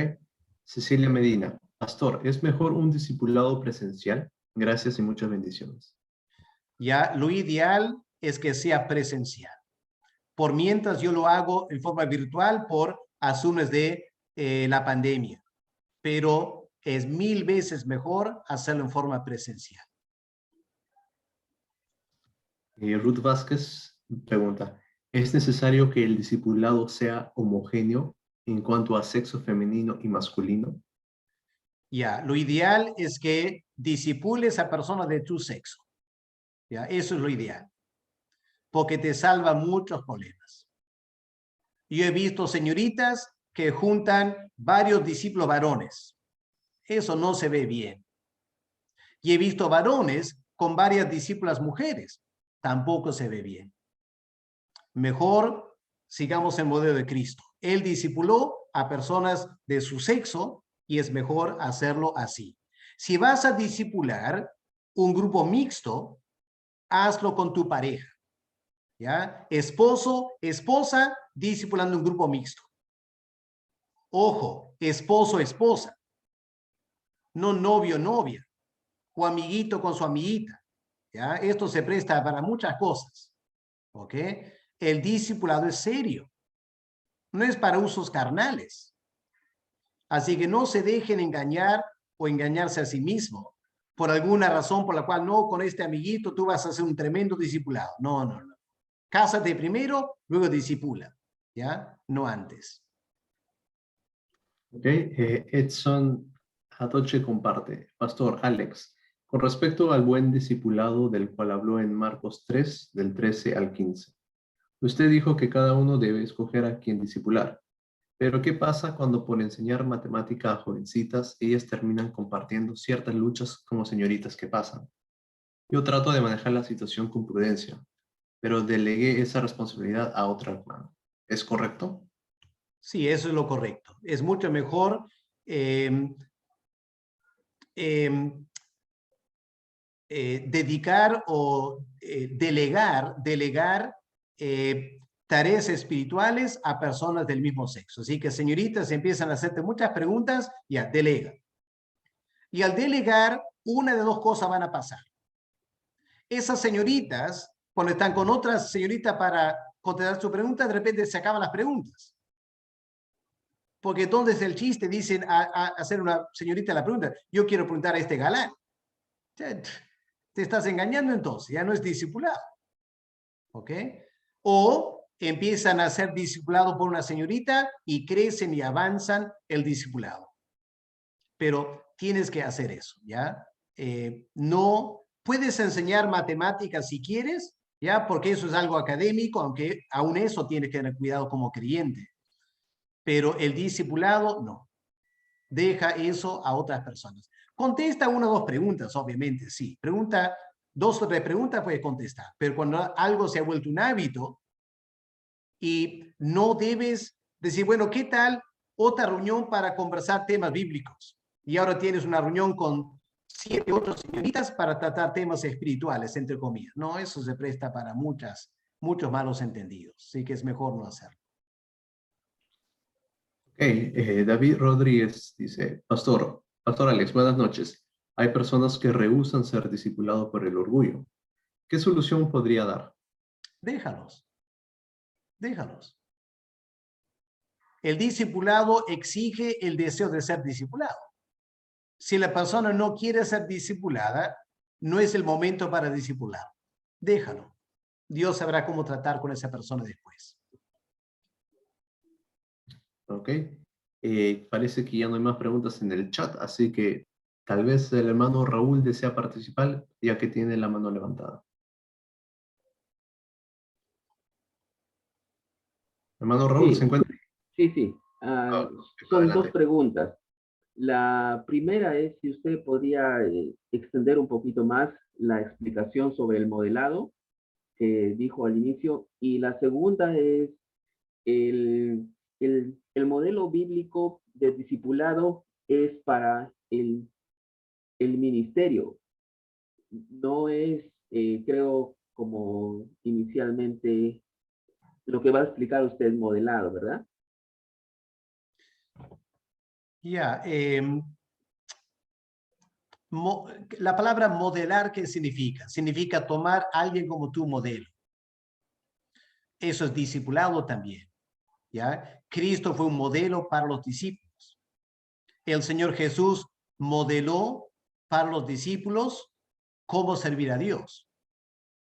Cecilia Medina, Pastor, ¿es mejor un discipulado presencial? Gracias y muchas bendiciones. Ya, lo ideal es que sea presencial. Por mientras yo lo hago en forma virtual por asuntos de la pandemia. Pero es 1000 veces mejor hacerlo en forma presencial. Ruth Vázquez pregunta, ¿es necesario que el discipulado sea homogéneo en cuanto a sexo femenino y masculino? Ya, lo ideal es que disipules a personas de tu sexo. Ya, eso es lo ideal. Porque te salva muchos problemas. Yo he visto señoritas que juntan varios discípulos varones. Eso no se ve bien. Y he visto varones con varias discípulas mujeres. Tampoco se ve bien. Mejor sigamos el modelo de Cristo. Él discipuló a personas de su sexo y es mejor hacerlo así. Si vas a discipular un grupo mixto, hazlo con tu pareja. ¿Ya? Esposo, esposa, discipulando un grupo mixto. Ojo, esposo, esposa. No novio, novia. O amiguito con su amiguita. ¿Ya? Esto se presta para muchas cosas. ¿Ok? El discipulado es serio. No es para usos carnales. Así que no se dejen engañar o engañarse a sí mismo por alguna razón por la cual no, con este amiguito tú vas a hacer un tremendo discipulado. No, no, no. Cásate primero, luego discipula. ¿Ya? No antes. Ok, Edson Atoche comparte. Pastor Alex, con respecto al buen discipulado del cual habló en Marcos 3, del 13 al 15. Usted dijo que cada uno debe escoger a quien discipular. Pero ¿qué pasa cuando por enseñar matemática a jovencitas, ellas terminan compartiendo ciertas luchas como señoritas que pasan? Yo trato de manejar la situación con prudencia, pero delegué esa responsabilidad a otra hermana. ¿Es correcto? Sí, eso es lo correcto. Es mucho mejor dedicar o delegar tareas espirituales a personas del mismo sexo. Así que, señoritas, empiezan a hacerte muchas preguntas, ya, delega. Y al delegar, una de dos cosas van a pasar. Esas señoritas, cuando están con otras señoritas para contestar su pregunta, de repente se acaban las preguntas. Porque ¿dónde es el chiste? Dicen a hacer una señorita la pregunta, yo quiero preguntar a este galán. Te estás engañando entonces, ya no es discipulado. ¿Ok? O empiezan a ser discipulados por una señorita y crecen y avanzan el discipulado. Pero tienes que hacer eso, ¿ya? No puedes enseñar matemáticas si quieres, ¿ya? Porque eso es algo académico, aunque aún eso tienes que tener cuidado como creyente. Pero el discipulado, no. Deja eso a otras personas. Contesta una o dos preguntas, obviamente, sí. Pregunta, dos o tres preguntas puedes contestar. Pero cuando algo se ha vuelto un hábito y no debes decir, bueno, ¿qué tal otra reunión para conversar temas bíblicos? Y ahora tienes una reunión con 7 otras señoritas para tratar temas espirituales, entre comillas. No, eso se presta para muchos malos entendidos. Así que es mejor no hacerlo. David Rodríguez dice, Pastor Alex, buenas noches. Hay personas que rehúsan ser discipulados por el orgullo. ¿Qué solución podría dar? Déjalos. Déjalos. El discipulado exige el deseo de ser discipulado. Si la persona no quiere ser discipulada, no es el momento para discipular. Déjalo. Dios sabrá cómo tratar con esa persona después. Ok. Parece que ya no hay más preguntas en el chat, así que tal vez el hermano Raúl desea participar, ya que tiene la mano levantada. Hermano Raúl, Sí. ¿se encuentra? Sí. Son adelante. dos preguntas. La primera es si usted podría extender un poquito más la explicación sobre el modelado que dijo al inicio. Y la segunda es el modelo bíblico de discipulado es para el ministerio. No es, creo, como inicialmente lo que va a explicar usted modelado, ¿verdad? Ya, la palabra modelar, ¿qué significa? Significa tomar a alguien como tu modelo. Eso es discipulado también, ¿ya? Cristo fue un modelo para los discípulos. El Señor Jesús modeló para los discípulos cómo servir a Dios.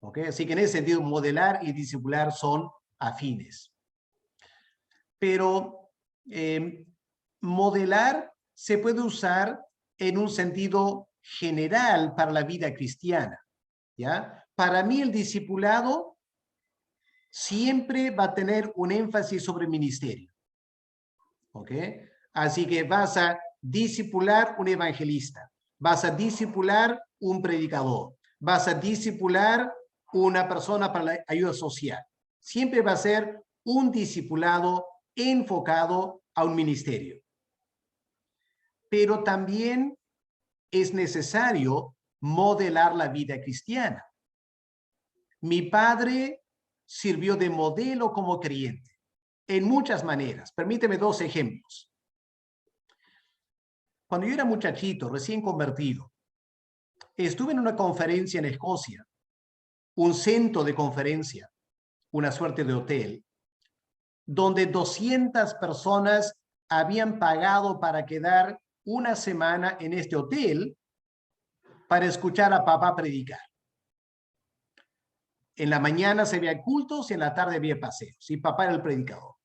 ¿Ok? Así que en ese sentido, modelar y discipular son afines. Pero modelar se puede usar en un sentido general para la vida cristiana, ¿ya? Para mí el discipulado siempre va a tener un énfasis sobre ministerio, ¿ok? Así que vas a discipular un evangelista, vas a discipular un predicador, vas a discipular una persona para la ayuda social. Siempre va a ser un discipulado enfocado a un ministerio. Pero también es necesario modelar la vida cristiana. Mi padre sirvió de modelo como creyente en muchas maneras. Permíteme 2 ejemplos. Cuando yo era muchachito, recién convertido, estuve en una conferencia en Escocia, un centro de conferencia, una suerte de hotel, donde 200 personas habían pagado para quedar una semana en este hotel para escuchar a papá predicar. En la mañana se había cultos y en la tarde había paseos, y papá era el predicador.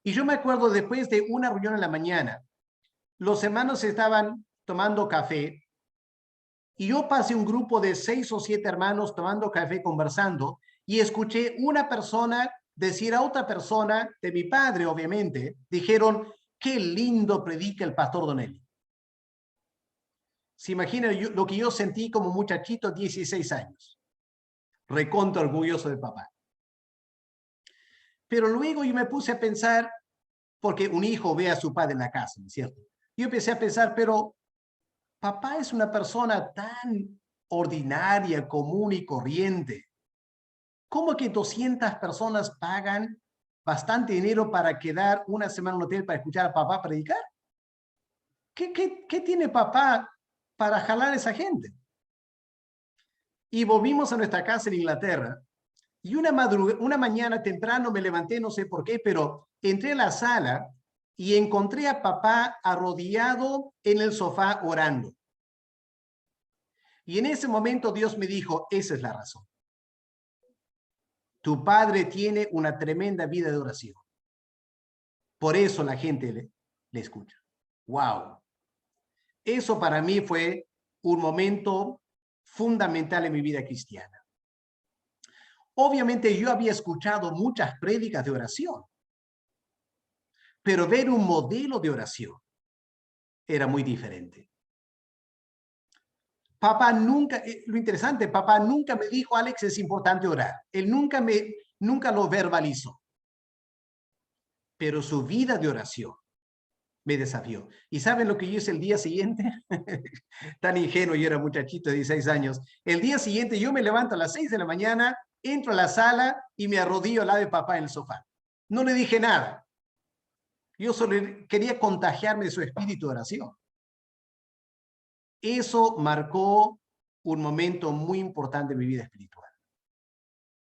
Y yo me acuerdo, después de una reunión en la mañana, los hermanos estaban tomando café, y yo pasé un grupo de 6 o 7 hermanos tomando café, conversando, y escuché una persona decir a otra persona, de mi padre obviamente, dijeron, qué lindo predica el pastor Donelli. Se imagina lo que yo sentí como muchachito, 16 años. Recontra orgulloso de papá. Pero luego yo me puse a pensar, porque un hijo ve a su padre en la casa, ¿no es cierto? Yo empecé a pensar, pero papá es una persona tan ordinaria, común y corriente. ¿Cómo que 200 personas pagan bastante dinero para quedar una semana en un hotel para escuchar a papá predicar? ¿Qué tiene papá para jalar a esa gente? Y volvimos a nuestra casa en Inglaterra. Y una mañana temprano me levanté, no sé por qué, pero entré a la sala y encontré a papá arrodillado en el sofá orando. Y en ese momento Dios me dijo, esa es la razón. Tu padre tiene una tremenda vida de oración. Por eso la gente le escucha. ¡Wow! Eso para mí fue un momento fundamental en mi vida cristiana. Obviamente yo había escuchado muchas prédicas de oración, pero ver un modelo de oración era muy diferente. Papá nunca, lo interesante, papá nunca me dijo, Alex, es importante orar. Él nunca lo verbalizó. Pero su vida de oración me desafió. ¿Y saben lo que yo hice el día siguiente? Tan ingenuo, yo era muchachito de 16 años. El día siguiente yo me levanto a las 6 de la mañana, entro a la sala y me arrodillo al lado de papá en el sofá. No le dije nada. Yo solo quería contagiarme de su espíritu de oración. Eso marcó un momento muy importante en mi vida espiritual.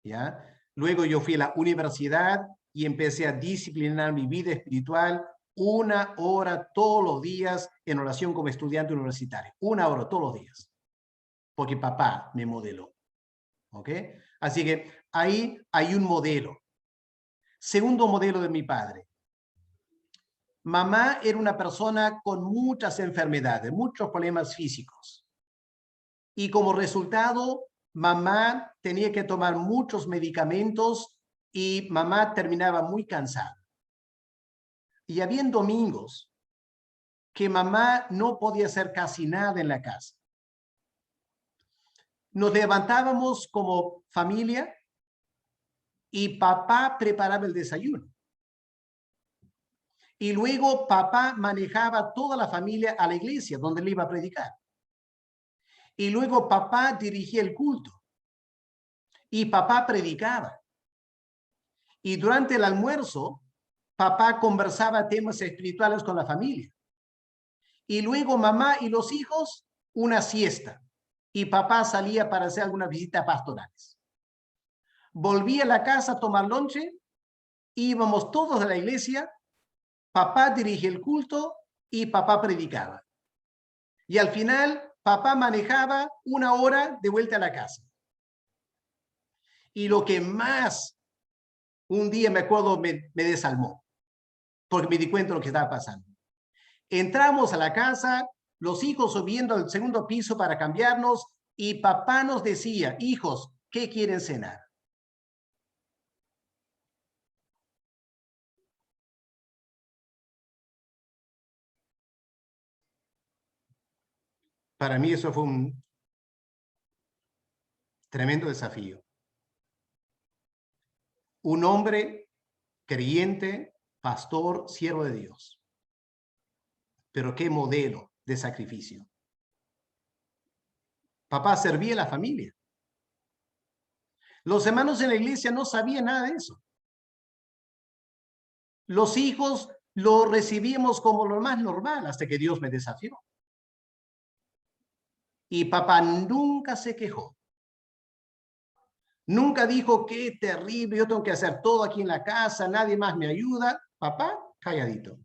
¿Ya? Luego yo fui a la universidad y empecé a disciplinar mi vida espiritual 1 hora todos los días en oración como estudiante universitario. 1 hora todos los días. Porque papá me modeló. ¿Ok? Así que ahí hay un modelo. Segundo modelo de mi padre. Mamá era una persona con muchas enfermedades, muchos problemas físicos. Y como resultado, mamá tenía que tomar muchos medicamentos y mamá terminaba muy cansada. Y había domingos que mamá no podía hacer casi nada en la casa. Nos levantábamos como familia y papá preparaba el desayuno. Y luego papá manejaba toda la familia a la iglesia donde le iba a predicar. Y luego papá dirigía el culto. Y papá predicaba. Y durante el almuerzo, papá conversaba temas espirituales con la familia. Y luego mamá y los hijos, una siesta. Y papá salía para hacer algunas visitas pastorales. Volvía a la casa a tomar lonche. Íbamos todos a la iglesia. Papá dirigía el culto y papá predicaba. Y al final, papá manejaba 1 hora de vuelta a la casa. Y lo que más un día me acuerdo me desalmó, porque me di cuenta de lo que estaba pasando. Entramos a la casa los hijos subiendo al segundo piso para cambiarnos y papá nos decía, hijos, ¿qué quieren cenar? Para mí eso fue un tremendo desafío. Un hombre creyente, pastor, siervo de Dios. Pero qué modelo de sacrificio. Papá servía a la familia. Los hermanos en la iglesia no sabían nada de eso. Los hijos lo recibimos como lo más normal hasta que Dios me desafió. Y papá nunca se quejó. Nunca dijo, qué terrible, yo tengo que hacer todo aquí en la casa, nadie más me ayuda. Papá, calladito.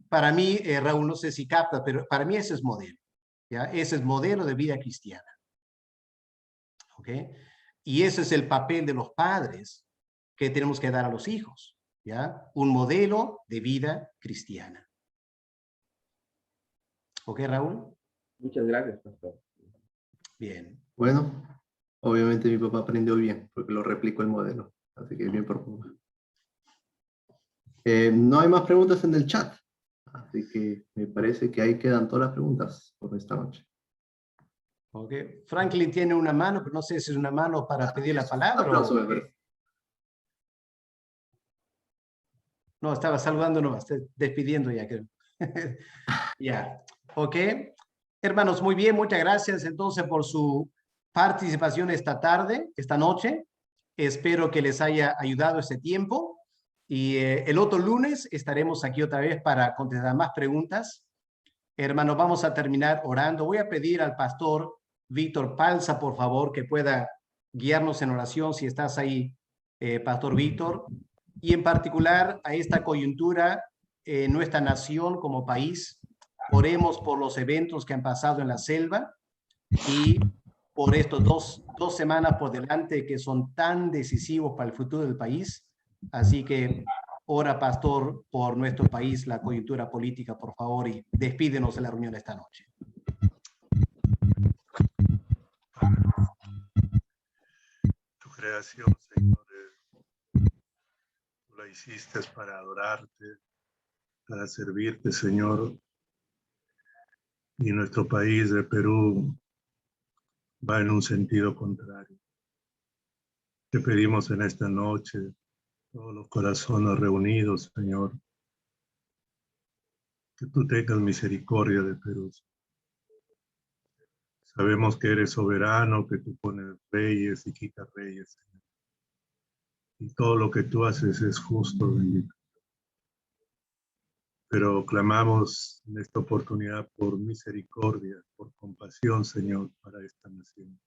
Para mí, Raúl, no sé si capta, pero para mí ese es modelo. ¿Ya? Ese es modelo de vida cristiana. ¿Ok? Y ese es el papel de los padres que tenemos que dar a los hijos. ¿Ya? Un modelo de vida cristiana. ¿Ok, Raúl? Muchas gracias, pastor. Bien. Bueno, obviamente mi papá aprendió bien, porque lo replicó el modelo. Así que bien por papá. No hay más preguntas en el chat. Así que me parece que ahí quedan todas las preguntas por esta noche. Ok. Franklin tiene una mano, pero no sé si es una mano para pedir la palabra. Un aplauso, o... me parece. No, estaba saludando nomás, despidiendo ya, creo. Ya, ok. Hermanos, muy bien, muchas gracias entonces por su participación esta tarde, esta noche. Espero que les haya ayudado este tiempo. Y el otro lunes estaremos aquí otra vez para contestar más preguntas. Hermanos, vamos a terminar orando. Voy a pedir al pastor Víctor Palza, por favor, que pueda guiarnos en oración, si estás ahí, pastor Víctor. Y en particular a esta coyuntura, nuestra nación como país. Oremos por los eventos que han pasado en la selva y por estos dos semanas por delante que son tan decisivos para el futuro del país. Así que ora, pastor, por nuestro país, la coyuntura política, por favor, y despídenos de la reunión esta noche. Tu creación, Señor, tú la hiciste para adorarte, para servirte, Señor. Y nuestro país de Perú va en un sentido contrario. Te pedimos en esta noche, todos los corazones reunidos, Señor, que tú tengas misericordia de Perú. Sabemos que eres soberano, que tú pones reyes y quitas reyes, Señor. Y todo lo que tú haces es justo, bendito. Pero clamamos en esta oportunidad por misericordia, por compasión, Señor, para esta nación.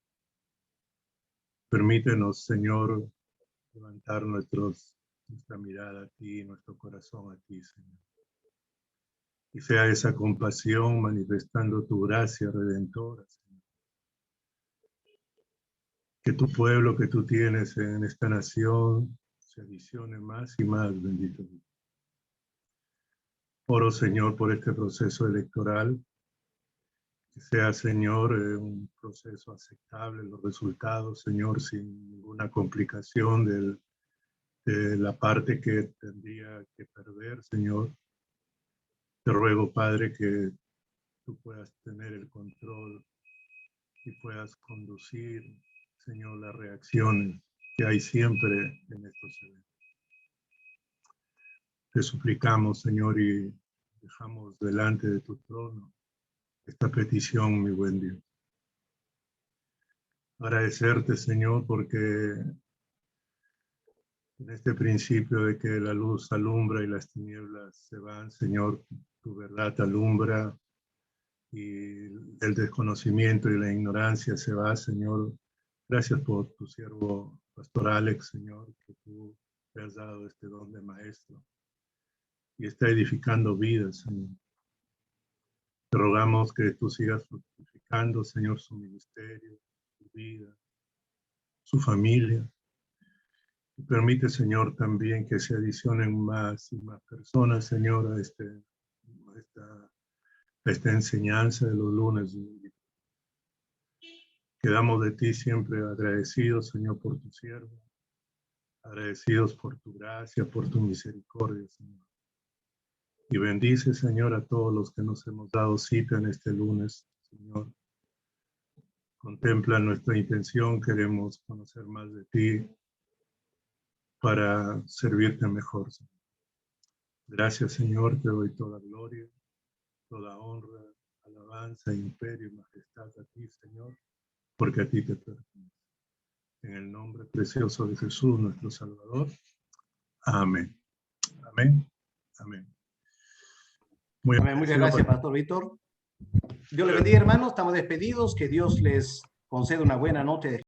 Permítenos, Señor, levantar nuestra mirada a ti, nuestro corazón a ti, Señor. Y sea esa compasión manifestando tu gracia redentora, Señor. Que tu pueblo que tú tienes en esta nación se adicione más y más, bendito Dios. Oro, Señor, por este proceso electoral. Que sea, Señor, un proceso aceptable, los resultados, Señor, sin ninguna complicación de la parte que tendría que perder, Señor. Te ruego, Padre, que tú puedas tener el control y puedas conducir, Señor, las reacciones que hay siempre en estos eventos. Te suplicamos, Señor, y dejamos delante de tu trono esta petición, mi buen Dios. Agradecerte, Señor, porque en este principio de que la luz alumbra y las tinieblas se van, Señor, tu verdad alumbra y el desconocimiento y la ignorancia se va, Señor. Gracias por tu siervo Pastor Alex, Señor, que tú te has dado este don de maestro y está edificando vidas, Señor. Te rogamos que tú sigas fructificando, Señor, su ministerio, su vida, su familia. Y permite, Señor, también que se adicionen más y más personas, Señor, a esta enseñanza de los lunes. Quedamos de ti siempre agradecidos, Señor, por tu siervo. Agradecidos por tu gracia, por tu misericordia, Señor. Y bendice, Señor, a todos los que nos hemos dado cita en este lunes, Señor. Contempla nuestra intención, queremos conocer más de ti para servirte mejor, Señor. Gracias, Señor, te doy toda gloria, toda honra, alabanza, imperio y majestad a ti, Señor, porque a ti te pertenece. En el nombre precioso de Jesús, nuestro Salvador. Amén. Amén. Amén. Muy Amén. Muchas gracias, Pastor Víctor. Dios le bendiga, hermanos. Estamos despedidos. Que Dios les conceda una buena noche de